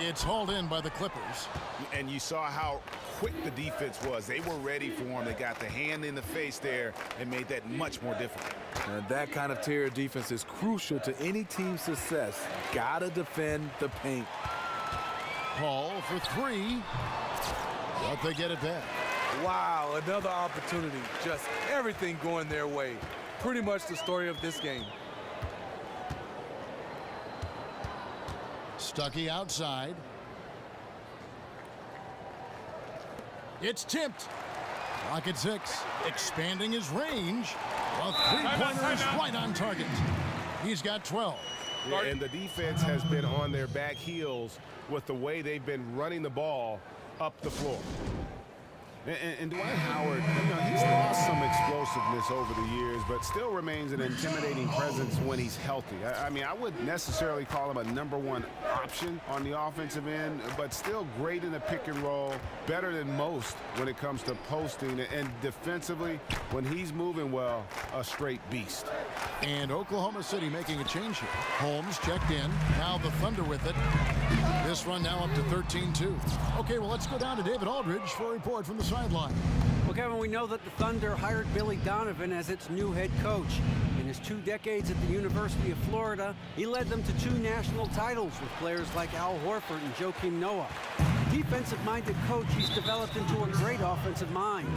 [SPEAKER 2] It's hauled in by the Clippers.
[SPEAKER 6] And you saw how quick the defense was. They were ready for him. They got the hand in the face there and made that much more difficult.
[SPEAKER 4] And that kind of tier defense is crucial to any team's success. Gotta defend the paint.
[SPEAKER 2] Paul for 3. But they get it back.
[SPEAKER 4] Wow, another opportunity. Just everything going their way. Pretty much the story of this game.
[SPEAKER 2] Stuckey outside. It's tipped. Clock at 6. Expanding his range. A three-pointer is right on target. He's got 12.
[SPEAKER 3] Yeah, and the defense has been on their back heels with the way they've been running the ball up the floor. And Dwight Howard, he's lost some explosiveness over the years, but still remains an intimidating presence when he's healthy. I mean, I wouldn't necessarily call him a #1 option on the offensive end, but still great in the pick and roll, better than most when it comes to posting, and defensively, when he's moving well, a straight beast.
[SPEAKER 2] And Oklahoma City making a change here. Holmes checked in. Now the Thunder with it. This run now up to 13-2. Okay, well, let's go down to David Aldridge for a report from the sideline.
[SPEAKER 5] Well, Kevin, we know that the Thunder hired Billy Donovan as its new head coach. In his 2 decades at the University of Florida, he led them to 2 national titles with players like Al Horford and Joakim Noah. Defensive-minded coach, he's developed into a great offensive mind.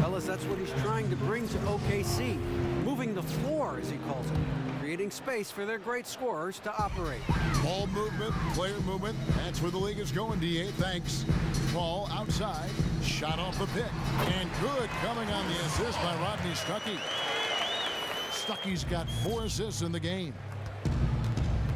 [SPEAKER 5] Fellas, that's what he's trying to bring to OKC. Moving the floor, as he calls it. Creating space for their great scorers to operate.
[SPEAKER 2] Ball movement, player movement. That's where the league is going, D.A. Thanks. Ball outside. Shot off the pick. And good coming on the assist by Rodney Stuckey. Stuckey's got 4 assists in the game.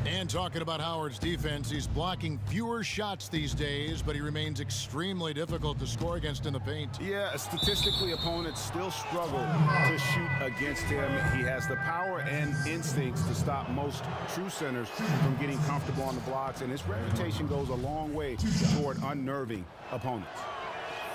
[SPEAKER 2] And talking about Howard's defense, he's blocking fewer shots these days, but he remains extremely difficult to score against in the paint.
[SPEAKER 6] Yeah, statistically, opponents still struggle to shoot against him. He has the power and instincts to stop most true centers from getting comfortable on the blocks, and his reputation goes a long way toward unnerving opponents.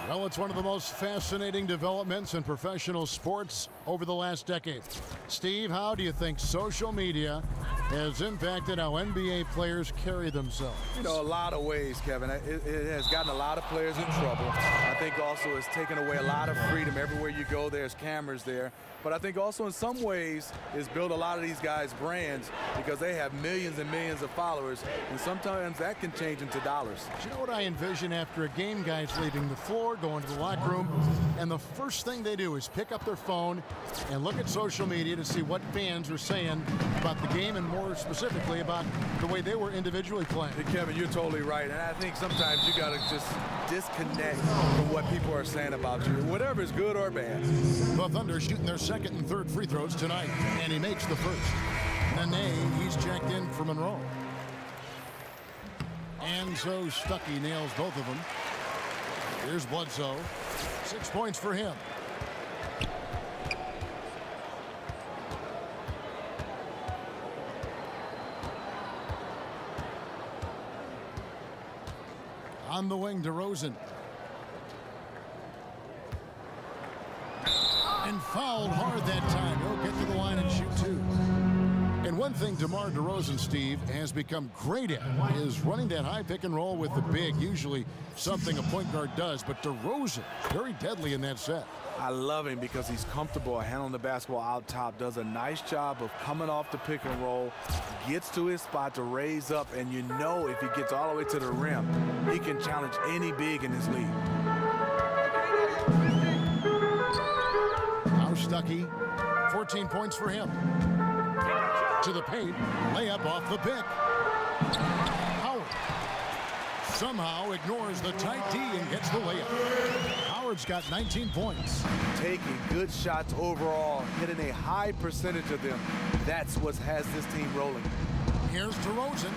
[SPEAKER 2] Well, it's one of the most fascinating developments in professional sports over the last decade. Steve, how do you think social media has impacted how NBA players carry themselves?
[SPEAKER 4] A lot of ways, Kevin. It has gotten a lot of players in trouble. I think also it's taken away a lot of freedom. Everywhere you go, there's cameras there. But I think also in some ways it's built a lot of these guys' brands because they have millions and millions of followers, and sometimes that can change into dollars.
[SPEAKER 2] Do you know what I envision after a game? Guys leaving the floor, going to the locker room, and the first thing they do is pick up their phone And look at social media to see what fans are saying about the game and more specifically about the way they were individually playing.
[SPEAKER 4] Hey, Kevin, you're totally right. And I think sometimes you got to just disconnect from what people are saying about you, whatever is good or bad.
[SPEAKER 2] The Thunder shooting their second and third free throws tonight, and he makes the first. Nene, he's checked in for Monroe. And so Stuckey nails both of them. Here's Bledsoe. 6 points for him. On the wing, DeRozan. And fouled hard that time. He'll get to the line and shoot two. And one thing DeMar DeRozan, Steve, has become great at is running that high pick and roll with the big. Usually something a point guard does, but DeRozan, very deadly in that set.
[SPEAKER 4] I love him because he's comfortable handling the basketball out top, does a nice job of coming off the pick and roll, gets to his spot to raise up, and you know if he gets all the way to the rim, he can challenge any big in this league.
[SPEAKER 2] Now Stuckey, 14 points for him. To the paint, layup off the pick. Howard somehow ignores the tight D and gets the layup. Howard's got 19 points.
[SPEAKER 4] Taking good shots overall, hitting a high percentage of them. That's what has this team rolling.
[SPEAKER 2] Here's DeRozan.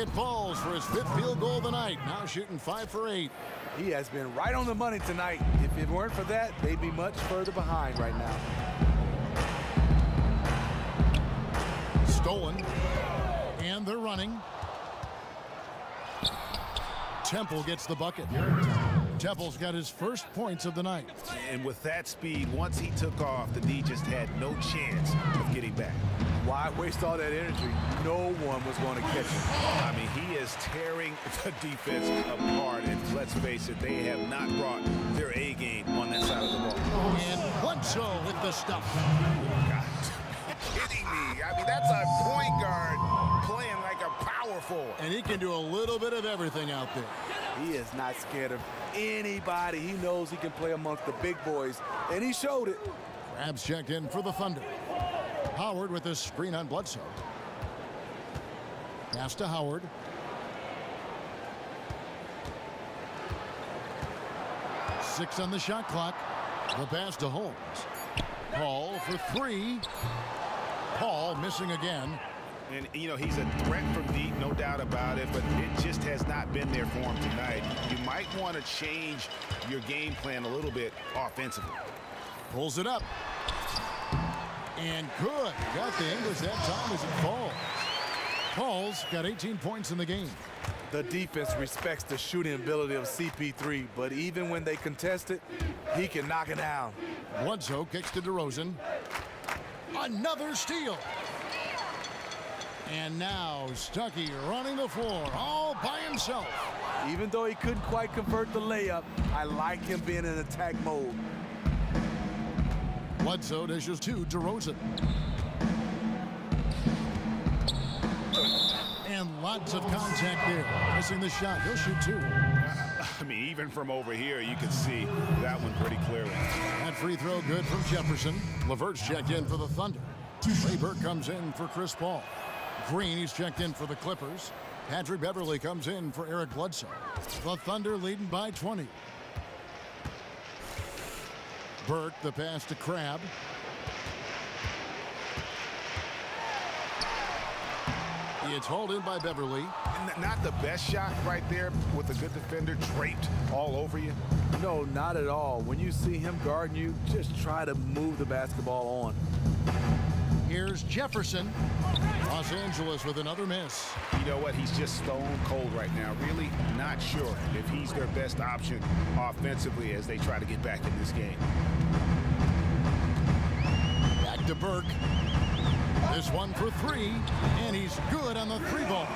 [SPEAKER 2] It falls for his 5th field goal of the night. Now shooting 5 for 8.
[SPEAKER 4] He has been right on the money tonight. If it weren't for that, they'd be much further behind right now.
[SPEAKER 2] Stolen. And they're running. Temple gets the bucket. Temple's got his first points of the night.
[SPEAKER 6] And with that speed, once he took off, the D just had no chance of getting back.
[SPEAKER 4] Why waste all that energy? No one was going to catch him.
[SPEAKER 6] I mean, he is tearing the defense apart. And let's face it, they have not brought their A game on that side of the ball.
[SPEAKER 2] And Bledsoe with the stuff.
[SPEAKER 6] God, kidding me. I mean, that's a point guard playing like a power forward.
[SPEAKER 2] And he can do a little bit of everything out there.
[SPEAKER 4] He is not scared of anybody. He knows he can play amongst the big boys, and he showed it.
[SPEAKER 2] Crabs checked in for the Thunder. Howard with a screen on Bledsoe. Pass to Howard. Six on the shot clock. The pass to Holmes. Paul for 3. Paul missing again.
[SPEAKER 6] And, you know, he's a threat from deep, no doubt about it, but it just has not been there for him tonight. You might want to change your game plan a little bit offensively.
[SPEAKER 2] Pulls it up. And good. Got the English that time as it falls. Paul's got 18 points in the game.
[SPEAKER 4] The defense respects the shooting ability of CP3, but even when they contest it, he can knock it down.
[SPEAKER 2] Bledsoe kicks to DeRozan. Another steal. And now Stuckey running the floor all by himself.
[SPEAKER 4] Even though he couldn't quite convert the layup, I like him being in attack mode.
[SPEAKER 2] Bledsoe dishes to DeRozan. And lots of contact there. Missing the shot. He'll shoot 2.
[SPEAKER 6] I mean, even from over here, you can see that one pretty clearly.
[SPEAKER 2] That free throw good from Jefferson. LeVert's checked in for the Thunder. Trey Burke comes in for Chris Paul. Green, he's checked in for the Clippers. Patrick Beverly comes in for Eric Bledsoe. The Thunder leading by 20. Burke, the pass to Crabbe. It's hauled in by Beverly.
[SPEAKER 6] Not the best shot right there with a good defender draped all over you.
[SPEAKER 4] No, not at all. When you see him guarding you, just try to move the basketball on.
[SPEAKER 2] Here's Jefferson. Los Angeles with another miss.
[SPEAKER 6] You know what? He's just stone cold right now. Really not sure if he's their best option offensively as they try to get back in this game.
[SPEAKER 2] Back to Burke. This one for 3, and he's good on the 3 ball.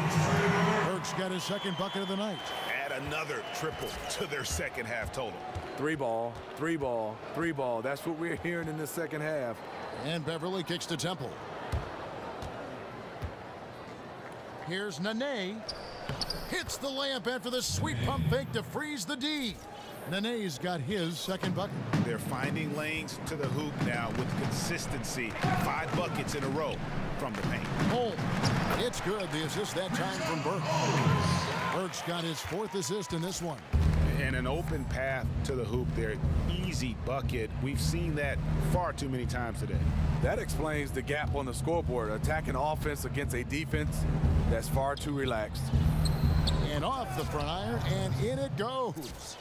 [SPEAKER 2] Burke's got his second bucket of the night.
[SPEAKER 6] Add another triple to their second half total.
[SPEAKER 4] 3 ball, 3 ball, 3 ball. That's what we're hearing in the second half.
[SPEAKER 2] And Beverly kicks to Temple. Here's Nene. Hits the layup after the sweet pump fake to freeze the D. Nene's got his second bucket.
[SPEAKER 6] They're finding lanes to the hoop now with consistency. 5 buckets in a row from the paint.
[SPEAKER 2] Holmes. It's good. The assist that time from Burke. Burke's got his 4th assist in this one.
[SPEAKER 6] And an open path to the hoop there. Easy bucket. We've seen that far too many times today.
[SPEAKER 4] That explains the gap on the scoreboard. Attacking offense against a defense that's far too relaxed.
[SPEAKER 2] And off the front iron, and in it goes.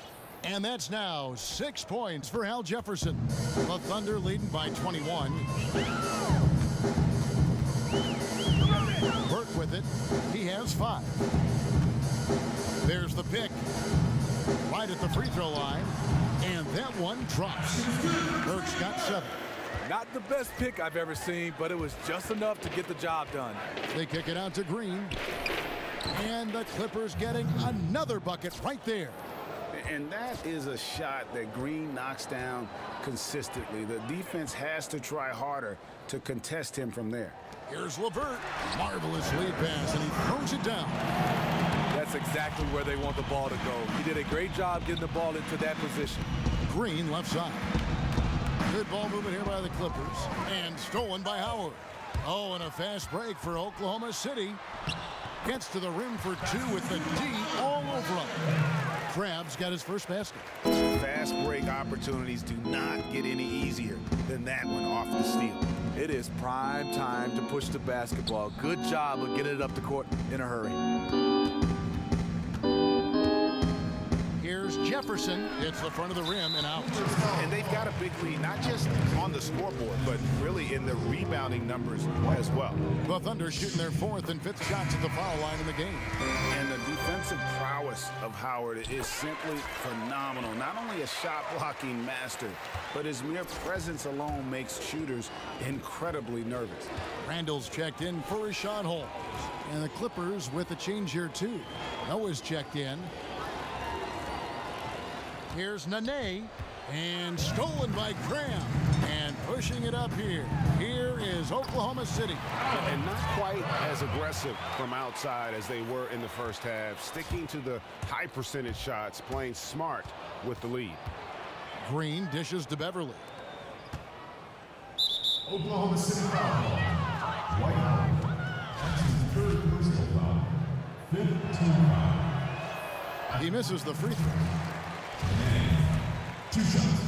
[SPEAKER 2] And that's now 6 points for Al Jefferson. The Thunder leading by 21. Burke with it. He has 5. There's the pick. Right at the free throw line. And that one drops. Burke's got 7.
[SPEAKER 4] Not the best pick I've ever seen, but it was just enough to get the job done.
[SPEAKER 2] They kick it out to Green. And the Clippers getting another bucket right there.
[SPEAKER 6] And that is a shot that Green knocks down consistently. The defense has to try harder to contest him from there.
[SPEAKER 2] Here's LeVert. Marvelous lead pass, and he throws it down.
[SPEAKER 4] That's exactly where they want the ball to go. He did a great job getting the ball into that position.
[SPEAKER 2] Green left side. Good ball movement here by the Clippers. And stolen by Howard. Oh, and a fast break for Oklahoma City. Gets to the rim for 2 with the D all over him. Krabs got his first basket.
[SPEAKER 6] Fast break opportunities do not get any easier than that one off the steal.
[SPEAKER 4] It is prime time to push the basketball. Good job of getting it up the court in a hurry.
[SPEAKER 2] Here's Jefferson. Hits the front of the rim and out.
[SPEAKER 6] And they've got a big lead, not just on the scoreboard, but really in the rebounding numbers as well.
[SPEAKER 2] The Thunder shooting their 4th and 5th shots at the foul line in the game.
[SPEAKER 6] And the defensive prowess of Howard is simply phenomenal. Not only a shot-blocking master, but his mere presence alone makes shooters incredibly nervous.
[SPEAKER 2] Randall's checked in for Richaun Holmes. And the Clippers with a change here, too. Noah's checked in. Here's Nene, and stolen by Graham, and pushing it up here. Here is Oklahoma City.
[SPEAKER 6] And not quite as aggressive from outside as they were in the first half, sticking to the high percentage shots, playing smart with the lead.
[SPEAKER 2] Green dishes to Beverly.
[SPEAKER 9] Oklahoma City foul. White House. 3rd personal foul. 5th team foul.
[SPEAKER 2] He misses the free throw.
[SPEAKER 9] 2 shots.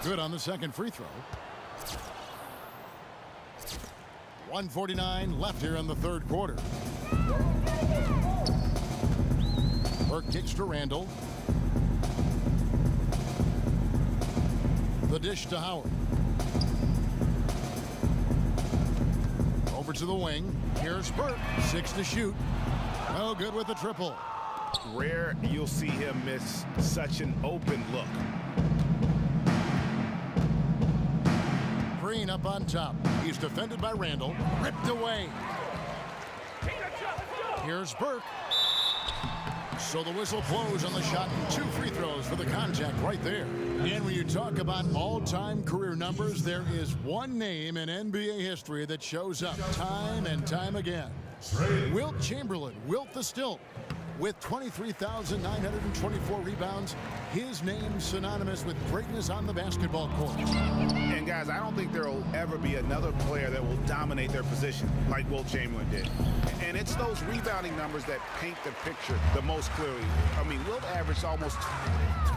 [SPEAKER 2] Good on the second free throw. 1:49 left here in the 3rd quarter. Burke kicks to Randall. The dish to Howard. Over to the wing. Here's Burke. 6 to shoot. No good with the triple.
[SPEAKER 6] Rare you'll see him miss such an open look.
[SPEAKER 2] Green up on top. He's defended by Randall. Ripped away. Here's Burke. So the whistle blows on the shot and 2 free throws for the contact right there. And when you talk about all-time career numbers, there is one name in NBA history that shows up time and time again. Wilt Chamberlain, Wilt the Stilt. With 23,924 rebounds, his name synonymous with greatness on the basketball court.
[SPEAKER 6] And guys, I don't think there will ever be another player that will dominate their position like Wilt Chamberlain did. And it's those rebounding numbers that paint the picture the most clearly. I mean, Wilt averaged almost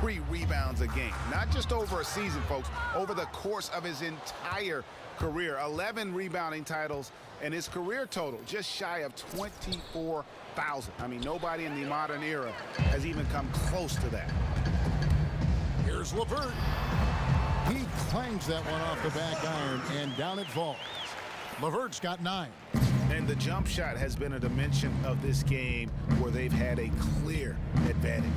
[SPEAKER 6] 3 rebounds a game. Not just over a season, folks, over the course of his entire career. 11 rebounding titles, and his career total just shy of 24,000. I mean, nobody in the modern era has even come close to that.
[SPEAKER 2] Here's LeVert. He clangs that one off the back iron, and down it falls. LeVert's got 9.
[SPEAKER 6] And the jump shot has been a dimension of this game where they've had a clear advantage.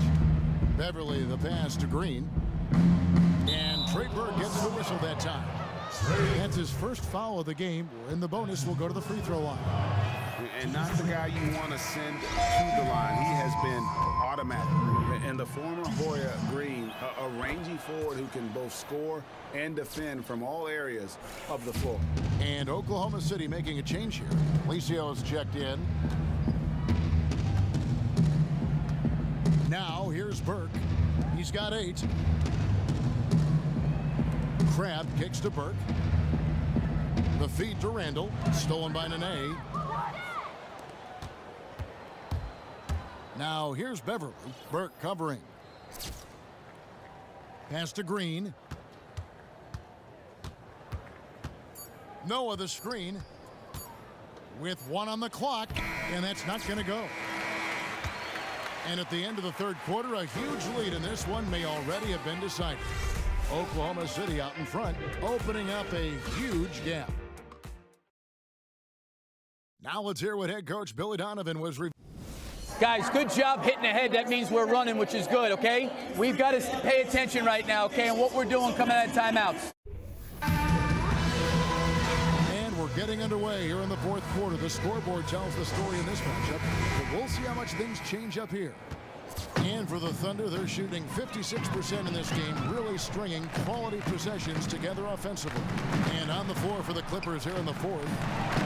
[SPEAKER 2] Beverly the pass to Green. And Trey Burke gets the whistle that time. That's his first foul of the game, and the bonus will go to the free throw line.
[SPEAKER 6] And not the guy you want to send to the line. He has been automatic. And the former Hoya Green, a rangy forward who can both score and defend from all areas of the floor.
[SPEAKER 2] And Oklahoma City making a change here. Licio is checked in. Now here's Burke. He's got 8. Crabb kicks to Burke. The feed to Randall. Stolen by Nene. Now here's Beverly. Burke covering. Pass to Green. Noah the screen. With 1 on the clock. And that's not going to go. And at the end of the third quarter, a huge lead in this one may already have been decided. Oklahoma City out in front, opening up a huge gap. Now let's hear what head coach Billy Donovan was reviewing.
[SPEAKER 10] Guys, good job hitting ahead. That means we're running, which is good, okay? We've got to pay attention right now, okay, and what we're doing coming out of timeouts.
[SPEAKER 2] And we're getting underway here in the fourth quarter. The scoreboard tells the story in this matchup, but we'll see how much things change up here. And for the Thunder, they're shooting 56% in this game, really stringing quality possessions together offensively. And on the floor for the Clippers here in the fourth,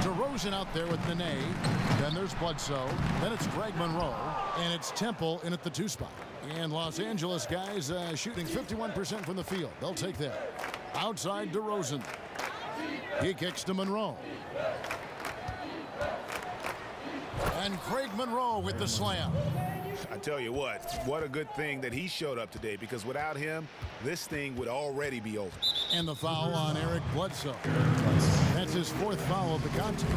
[SPEAKER 2] DeRozan out there with Nene. Then there's Bledsoe. Then it's Greg Monroe. And it's Temple in at the 2 spot. And Los Angeles guys shooting 51% from the field. They'll take that. Outside DeRozan. He kicks to Monroe. And Craig Monroe with the slam.
[SPEAKER 6] I tell you what a good thing that he showed up today, because without him, this thing would already be over.
[SPEAKER 2] And the foul on Eric Bledsoe. That's his 4th foul of the contest.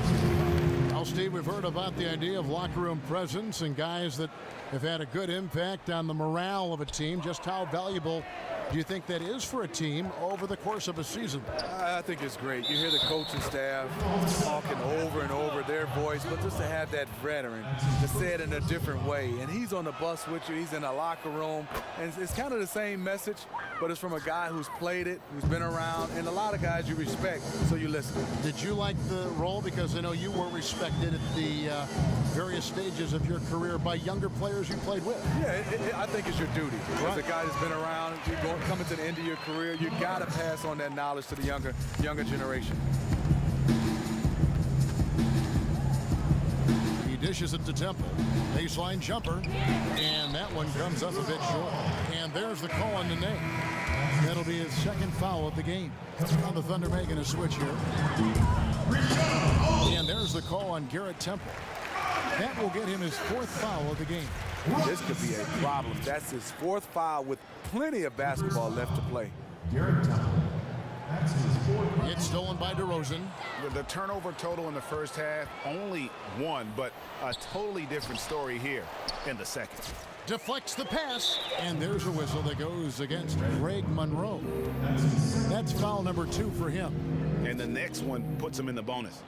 [SPEAKER 2] Well, Steve, we've heard about the idea of locker room presence and guys that have had a good impact on the morale of a team. Just how valuable do you think that is for a team over the course of a season?
[SPEAKER 4] I think it's great. You hear the coaching staff talking over and over their voice, but just to have that veteran to say it in a different way. And he's on the bus with you. He's in a locker room. And it's kind of the same message, but it's from a guy who's played it, who's been around, and a lot of guys you respect, so you listen.
[SPEAKER 2] Did you like the role? Because I know you were respected at the various stages of your career by younger players you played with.
[SPEAKER 4] Yeah, I think it's your duty. As a guy that's been around, coming to the end of your career, you got to pass on that knowledge to the younger generation.
[SPEAKER 2] He dishes it to Temple. Baseline jumper. And that one comes up a bit short. And there's the call on Nene. That'll be his 2nd foul of the game. On the Thunder making a switch here. And there's the call on Garrett Temple. That will get him his 4th foul of the game.
[SPEAKER 4] This could be a problem. That's his 4th foul with plenty of basketball left to play.
[SPEAKER 2] It's stolen by DeRozan.
[SPEAKER 6] The turnover total in the first half, only 1, but a totally different story here in the second.
[SPEAKER 2] Deflects the pass, and there's a whistle that goes against Greg Monroe. That's foul number 2 for him.
[SPEAKER 6] And the next one puts him in the bonus.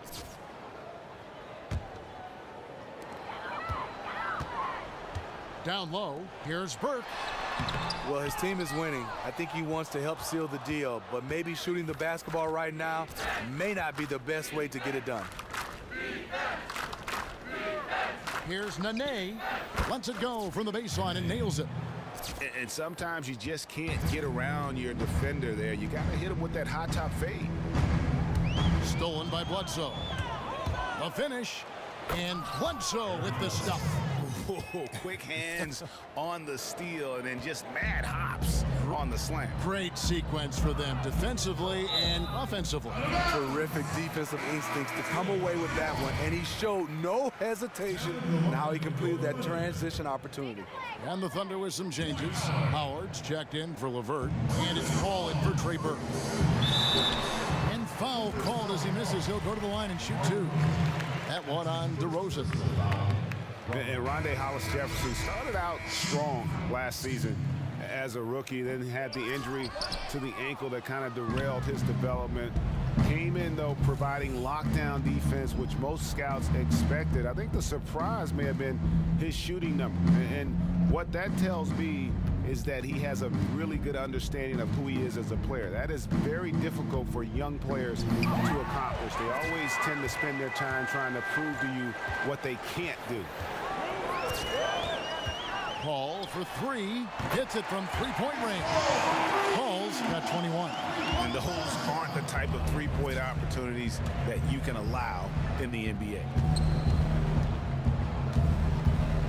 [SPEAKER 2] Down low, here's Burke.
[SPEAKER 4] Well, his team is winning. I think he wants to help seal the deal, but maybe shooting the basketball right now may not be the best way to get it done.
[SPEAKER 2] Here's Nene. Lets it go from the baseline and nails it.
[SPEAKER 6] And sometimes you just can't get around your defender there. You got to hit him with that high top fade.
[SPEAKER 2] Stolen by Bledsoe. The finish, and Bledsoe with the stuff.
[SPEAKER 6] Quick hands on the steal, and then just mad hops on the slam.
[SPEAKER 2] Great sequence for them defensively and offensively.
[SPEAKER 4] Terrific defensive instincts to come away with that one, and he showed no hesitation in how he completed that transition opportunity.
[SPEAKER 2] And the Thunder with some changes. Howard's checked in for LeVert, and it's Paul in for Trey Burke. And foul called as he misses. He'll go to the line and shoot 2. That one on DeRozan.
[SPEAKER 6] And Rondae Hollis-Jefferson started out strong last season as a rookie, then had the injury to the ankle that kind of derailed his development. Came in, though, providing lockdown defense, which most scouts expected. I think the surprise may have been his shooting number. And what that tells me is that he has a really good understanding of who he is as a player. That is very difficult for young players to accomplish. They always tend to spend their time trying to prove to you what they can't do.
[SPEAKER 2] Paul for 3. Hits it from 3-point range. Paul's got 21.
[SPEAKER 6] And those aren't the type of three-point opportunities that you can allow in the NBA.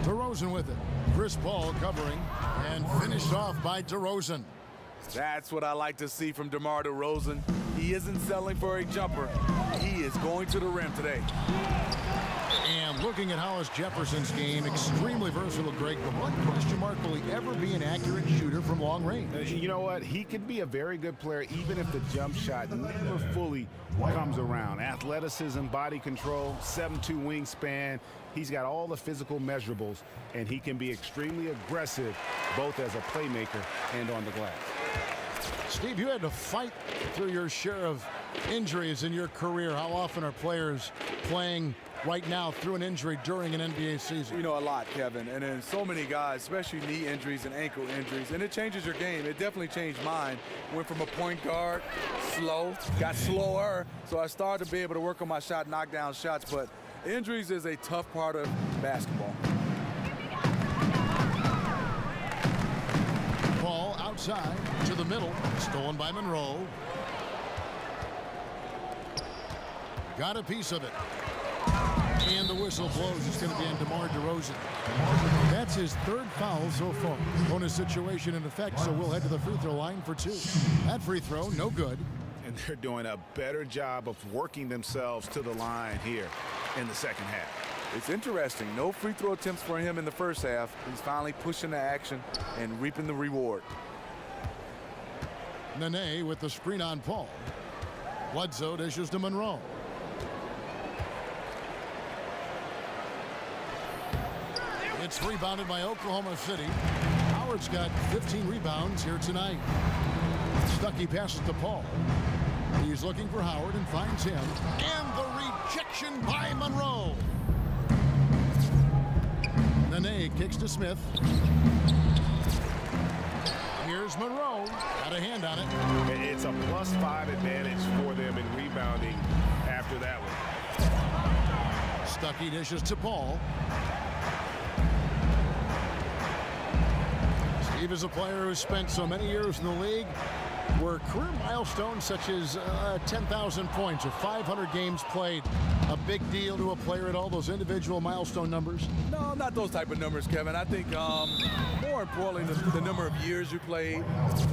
[SPEAKER 2] DeRozan with it. Chris Paul covering and finished off by DeRozan.
[SPEAKER 4] That's what I like to see from DeMar DeRozan. He isn't settling for a jumper. He is going to the rim today.
[SPEAKER 2] And looking at Hollis Jefferson's game, extremely versatile, Greg. But what question mark will he ever be an accurate shooter from long range?
[SPEAKER 6] You know what? He could be a very good player even if the jump shot never fully comes around. Athleticism, body control, 7'2" wingspan. He's got all the physical measurables, and he can be extremely aggressive both as a playmaker and on the glass.
[SPEAKER 2] Steve, you had to fight through your share of injuries in your career. How often are players playing right now through an injury during an NBA season?
[SPEAKER 4] You know, a lot, Kevin. And then so many guys, especially knee injuries and ankle injuries, and it changes your game. It definitely changed mine. Went from a point guard, slow, got slower, so I started to be able to work on my shot, knock down shots. But injuries is a tough part of basketball.
[SPEAKER 2] Ball outside to the middle, stolen by Monroe. Got a piece of it. And the whistle blows. It's going to be on DeMar DeRozan. That's his third foul so far. Bonus situation in effect, so we'll head to the free throw line for two. That free throw, no good.
[SPEAKER 6] And they're doing a better job of working themselves to the line here in the second half.
[SPEAKER 4] It's interesting. No free throw attempts for him in the first half. He's finally pushing the action and reaping the reward.
[SPEAKER 2] Nene with the screen on Paul. Bledsoe dishes to Monroe. It's rebounded by Oklahoma City. Howard's got 15 rebounds here tonight. Stuckey passes to Paul. He's looking for Howard and finds him. And the rejection by Monroe. Nene kicks to Smith. Here's Monroe. Got a hand on it.
[SPEAKER 3] It's a +5 advantage for them in rebounding after that one.
[SPEAKER 2] Stuckey dishes to Paul. Steve is a player who spent so many years in the league where career milestones such as 10,000 points or 500 games played a big deal to a player at all those individual milestone numbers?
[SPEAKER 4] No, not those type of numbers, Kevin. I think more importantly, the number of years you played.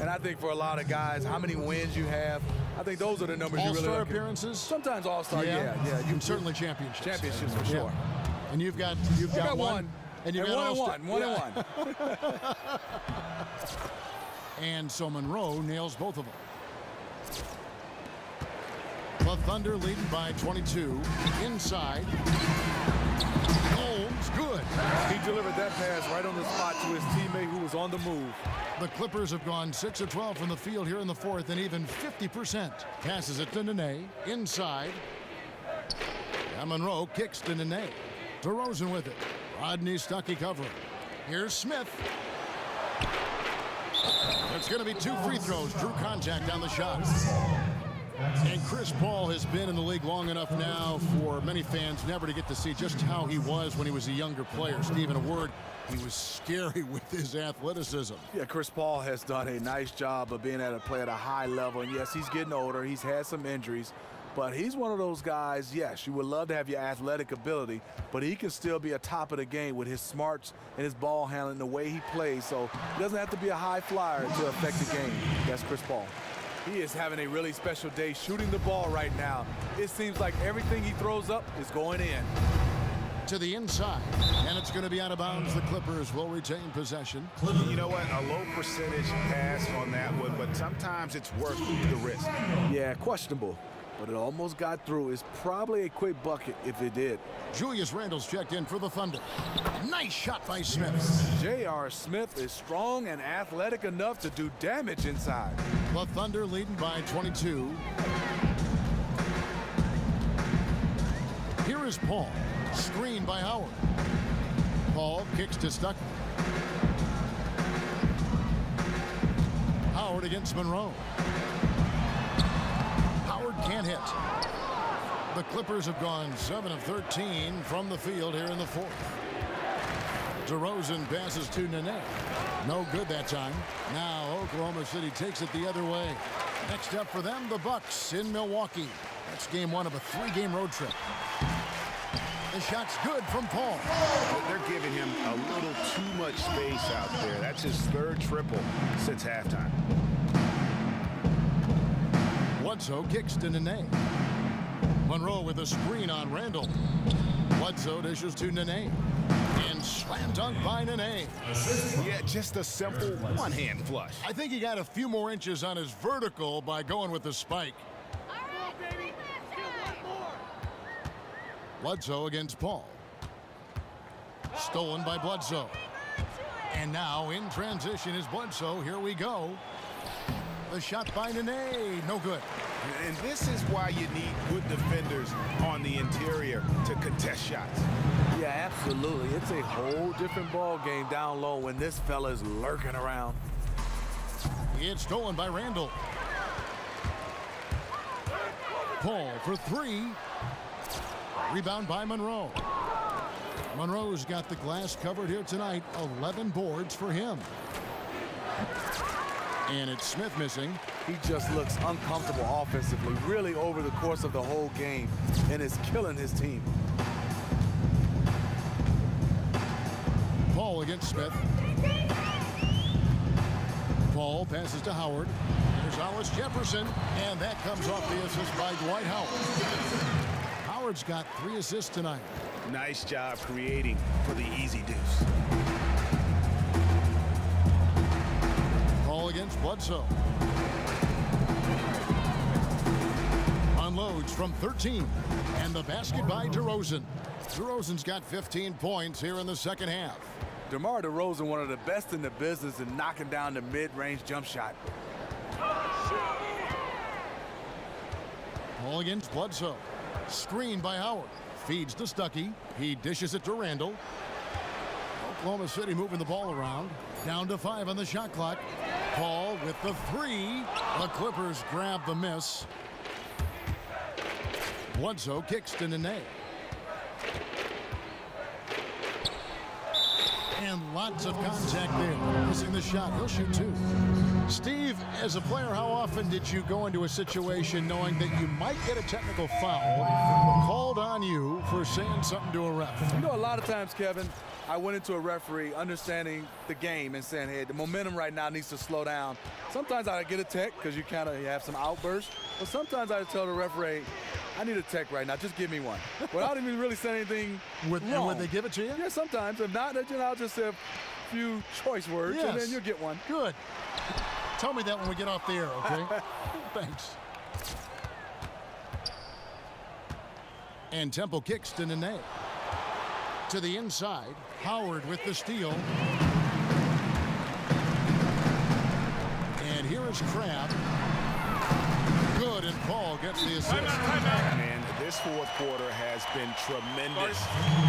[SPEAKER 4] And I think for a lot of guys, how many wins you have. I think those are the numbers you really
[SPEAKER 2] All-star
[SPEAKER 4] look at.
[SPEAKER 2] appearances?
[SPEAKER 4] Sometimes all-star, yeah.
[SPEAKER 2] And certainly championships.
[SPEAKER 4] Championships for sure.
[SPEAKER 2] And you've got one. And you've got
[SPEAKER 4] one and one.
[SPEAKER 2] And so Monroe nails both of them. The Thunder leading by 22. Inside. Holmes, good.
[SPEAKER 4] He delivered that pass right on the spot to his teammate who was on the move.
[SPEAKER 2] The Clippers have gone 6 of 12 from the field here in the fourth and even 50%. Passes it to Nene. Inside. And Monroe kicks to Nene. DeRozan with it. Rodney Stuckey covering. Here's Smith. It's going to be 2 free throws. Drew contact on the shot. And Chris Paul has been in the league long enough now for many fans never to get to see just how he was when he was a younger player. Steve, in a word, he was scary with his athleticism.
[SPEAKER 4] Yeah, Chris Paul has done a nice job of being able to play at a high level. And yes, he's getting older. He's had some injuries. But he's one of those guys, yes, you would love to have your athletic ability, but he can still be a top of the game with his smarts and his ball handling, the way he plays. So he doesn't have to be a high flyer to affect the game. That's Chris Paul. He is having a really special day shooting the ball right now. It seems like everything he throws up is going in.
[SPEAKER 2] To the inside, and it's going to be out of bounds. The Clippers will retain possession.
[SPEAKER 6] You know what? A low percentage pass on that one, but sometimes it's worth the risk.
[SPEAKER 4] Yeah, questionable. But it almost got through. It's probably a quick bucket if it did.
[SPEAKER 2] Julius Randle's checked in for the Thunder. Nice shot by Smith.
[SPEAKER 4] J.R. Smith is strong and athletic enough to do damage inside.
[SPEAKER 2] The Thunder leading by 22. Here is Paul. Screened by Howard. Paul kicks to Stuckey. Howard against Monroe. Can't hit. The Clippers have gone 7 of 13 from the field here in the fourth. DeRozan passes to Nene. No good that time. Now Oklahoma City takes it the other way. Next up for them, the Bucks in Milwaukee. That's game 1 of a 3-game road trip. The shot's good from Paul.
[SPEAKER 6] They're giving him a little too much space out there. That's his third triple since halftime.
[SPEAKER 2] Bledsoe kicks to Nene. Monroe with a screen on Randall. Bledsoe dishes to Nene. And slam dunk by Nene.
[SPEAKER 6] Yeah, just a simple one-hand flush.
[SPEAKER 2] I think he got a few more inches on his vertical by going with the spike. Bledsoe against Paul. Stolen by Bledsoe. And now in transition is Bledsoe. Here we go. The shot by Nene. No good.
[SPEAKER 6] And this is why you need good defenders on the interior to contest shots.
[SPEAKER 4] Yeah, absolutely. It's a whole different ball game down low when this fella's lurking around.
[SPEAKER 2] It's stolen by Randall. Paul for three. Rebound by Monroe. Monroe's got the glass covered here tonight. 11 boards for him. And it's Smith missing.
[SPEAKER 4] He just looks uncomfortable offensively, really over the course of the whole game, and is killing his team.
[SPEAKER 2] Paul against Smith. Paul passes to Howard. There's Hollis Jefferson, and that comes off the assist by Dwight Howard. Howard's got 3 assists tonight.
[SPEAKER 6] Nice job creating for the easy deuce.
[SPEAKER 2] Paul against Bledsoe. Unloads from 13. And the basket by DeRozan. DeRozan's got 15 points here in the second half.
[SPEAKER 4] DeMar DeRozan, one of the best in the business in knocking down the mid-range jump shot.
[SPEAKER 2] Paul against Bledsoe. Screen by Howard. Feeds to Stuckey. He dishes it to Randall. Oklahoma City moving the ball around. Down to 5 on the shot clock. Paul with the 3. The Clippers grab the miss. Bledsoe kicks to Nene. And lots of contact there. Missing the shot. He'll shoot 2. Steve, as a player, how often did you go into a situation knowing that you might get a technical foul called on you for saying something to a ref?
[SPEAKER 4] You know, a lot of times, Kevin, I went into a referee understanding the game and saying, hey, the momentum right now needs to slow down. Sometimes I get a tech because you kind of have some outbursts. But sometimes I tell the referee, I need a tech right now. Just give me one. Without even really saying anything wrong.
[SPEAKER 2] And would they give it to you?
[SPEAKER 4] Yeah, sometimes. If not, you know, I'll just say a few choice words, and then you'll get one.
[SPEAKER 2] Good. Tell me that when we get off the air, okay? Thanks. And Temple kicks to Nene. To the inside. Howard with the steal. And here is Crabbe. Good, and Paul gets the assist.
[SPEAKER 6] Man, this fourth quarter has been tremendous.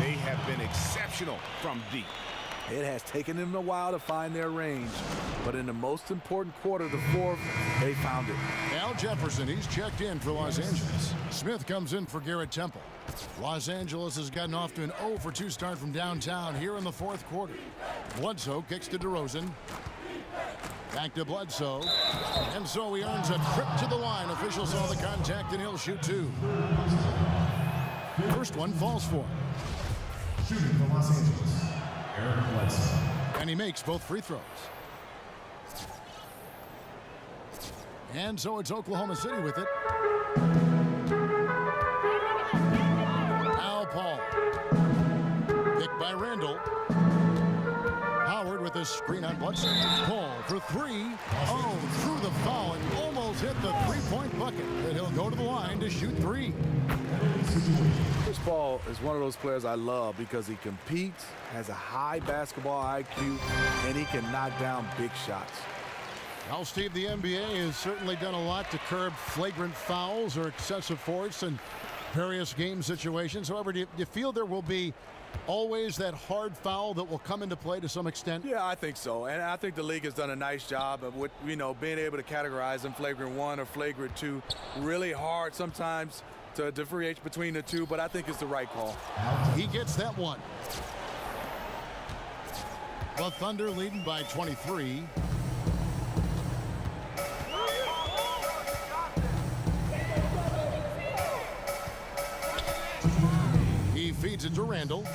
[SPEAKER 6] They have been exceptional from deep.
[SPEAKER 4] It has taken them a while to find their range, but in the most important quarter, the fourth, they found it.
[SPEAKER 2] Al Jefferson, he's checked in for Los Angeles. Smith comes in for Garrett Temple. Los Angeles has gotten off to an 0-for-2 start from downtown here in the fourth quarter. Bledsoe kicks to DeRozan. Back to Bledsoe. And so he earns a trip to the line. Officials saw the contact, and he'll shoot 2. First one falls for him.
[SPEAKER 9] Shooting for Los Angeles, Eric Bledsoe.
[SPEAKER 2] And he makes both free throws. And so it's Oklahoma City with it. Al Paul. Picked by Randall. Howard with a screen on Bledsoe. Paul for 3. Oh, through the foul and almost hit the three-point bucket. But he'll go to the line to shoot 3.
[SPEAKER 4] Chris Paul is one of those players I love because he competes, has a high basketball IQ, and he can knock down big shots.
[SPEAKER 2] Well, Steve, the NBA has certainly done a lot to curb flagrant fouls or excessive force in various game situations. However, do you feel there will be always that hard foul that will come into play to some extent?
[SPEAKER 4] Yeah, I think so. And I think the league has done a nice job of, being able to categorize them flagrant 1 or flagrant 2. Really hard sometimes to differentiate between the two, but I think it's the right call.
[SPEAKER 2] He gets that one. The Thunder leading by 23. He feeds Feeds it to Randall.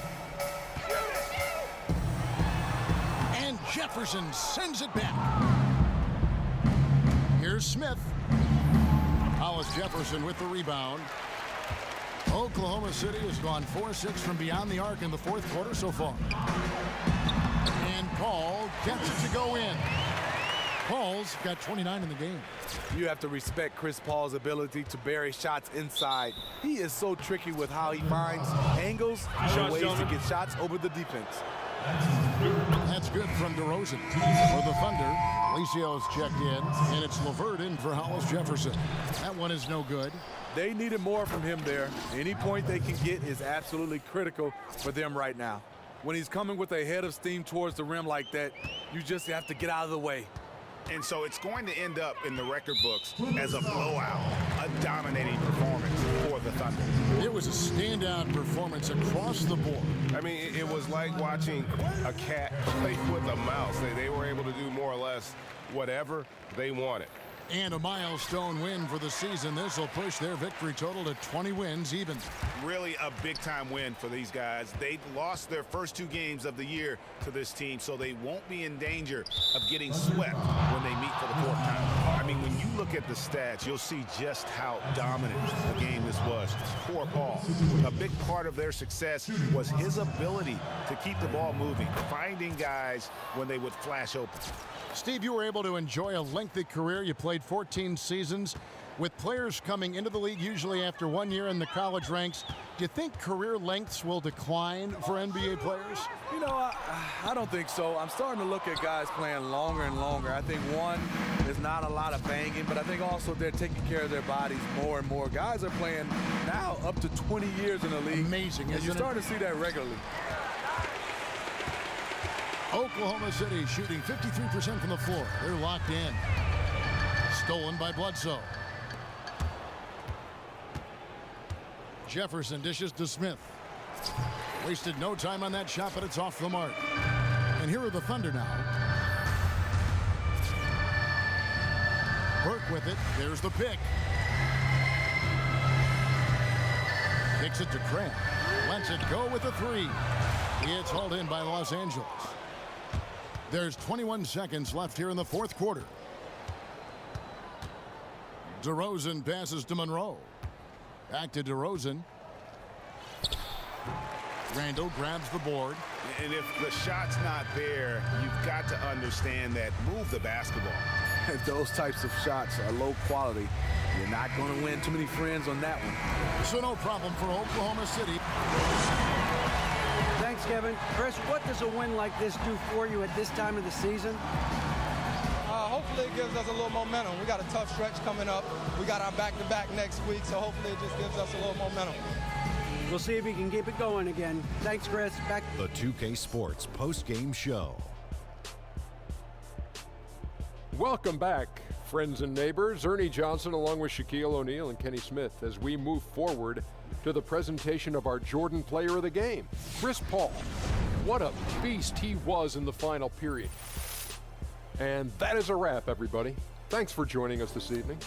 [SPEAKER 2] And Jefferson sends it back. Here's Smith. Hollis Jefferson with the rebound. Oklahoma City has gone 4-6 from beyond the arc in the fourth quarter so far. And Paul gets it to go in. Paul's got 29 in the game.
[SPEAKER 4] You have to respect Chris Paul's ability to bury shots inside. He is so tricky with how he finds angles and ways to get shots over the defense.
[SPEAKER 2] That's good from DeRozan. For the Thunder, Alicia's checked in, and it's LeVert in for Hollis Jefferson. That one is no good.
[SPEAKER 4] They needed more from him there. Any point they can get is absolutely critical for them right now. When he's coming with a head of steam towards the rim like that, you just have to get out of the way.
[SPEAKER 6] And so it's going to end up in the record books as a blowout, a dominating performance for the Thunder.
[SPEAKER 2] It was a standout performance across the board.
[SPEAKER 3] I mean, it was like watching a cat play with a mouse. They were able to do more or less whatever they wanted.
[SPEAKER 2] And a milestone win for the season. This will push their victory total to 20 wins even.
[SPEAKER 6] Really a big-time win for these guys. They lost their first 2 games of the year to this team, so they won't be in danger of getting swept when they meet for the 4th time. I mean, when you look at the stats, you'll see just how dominant a game this was. Poor Paul. A big part of their success was his ability to keep the ball moving, finding guys when they would flash open.
[SPEAKER 2] Steve, you were able to enjoy a lengthy career. You played 14 seasons. With players coming into the league usually after 1 year in the college ranks, do you think career lengths will decline for NBA players?
[SPEAKER 4] You know, I don't think so. I'm starting to look at guys playing longer and longer. I think, one, there's not a lot of banging, but I think also they're taking care of their bodies more and more. Guys are playing now up to 20 years in the league.
[SPEAKER 2] Amazing,
[SPEAKER 4] and you start to see that regularly.
[SPEAKER 2] Oklahoma City shooting 53% from the floor. They're locked in. Stolen by Bledsoe. Jefferson dishes to Smith. Wasted no time on that shot, but it's off the mark. And here are the Thunder now. Burke with it. There's the pick. Kicks it to Craig. Lets it go with a 3. It's hauled in by Los Angeles. There's 21 seconds left here in the fourth quarter. DeRozan passes to Monroe. Back to DeRozan. Randall grabs the board.
[SPEAKER 6] And if the shot's not there, you've got to understand that. Move the basketball.
[SPEAKER 4] If those types of shots are low quality, you're not going to win too many friends on that one.
[SPEAKER 2] So no problem for Oklahoma City.
[SPEAKER 5] Thanks, Kevin. Chris, what does a win like this do for you at this time of the season?
[SPEAKER 11] Hopefully it gives us a little momentum. We got a tough stretch coming up. We got our back-to-back next week, so hopefully it just gives us a little momentum.
[SPEAKER 5] We'll see if we can keep it going again. Thanks, Chris. Back.
[SPEAKER 1] The 2K Sports post-game show.
[SPEAKER 8] Welcome back, friends and neighbors. Ernie Johnson along with Shaquille O'Neal and Kenny Smith as we move forward to the presentation of our Jordan Player of the Game, Chris Paul. What a beast he was in the final period. And that is a wrap, everybody. Thanks for joining us this evening.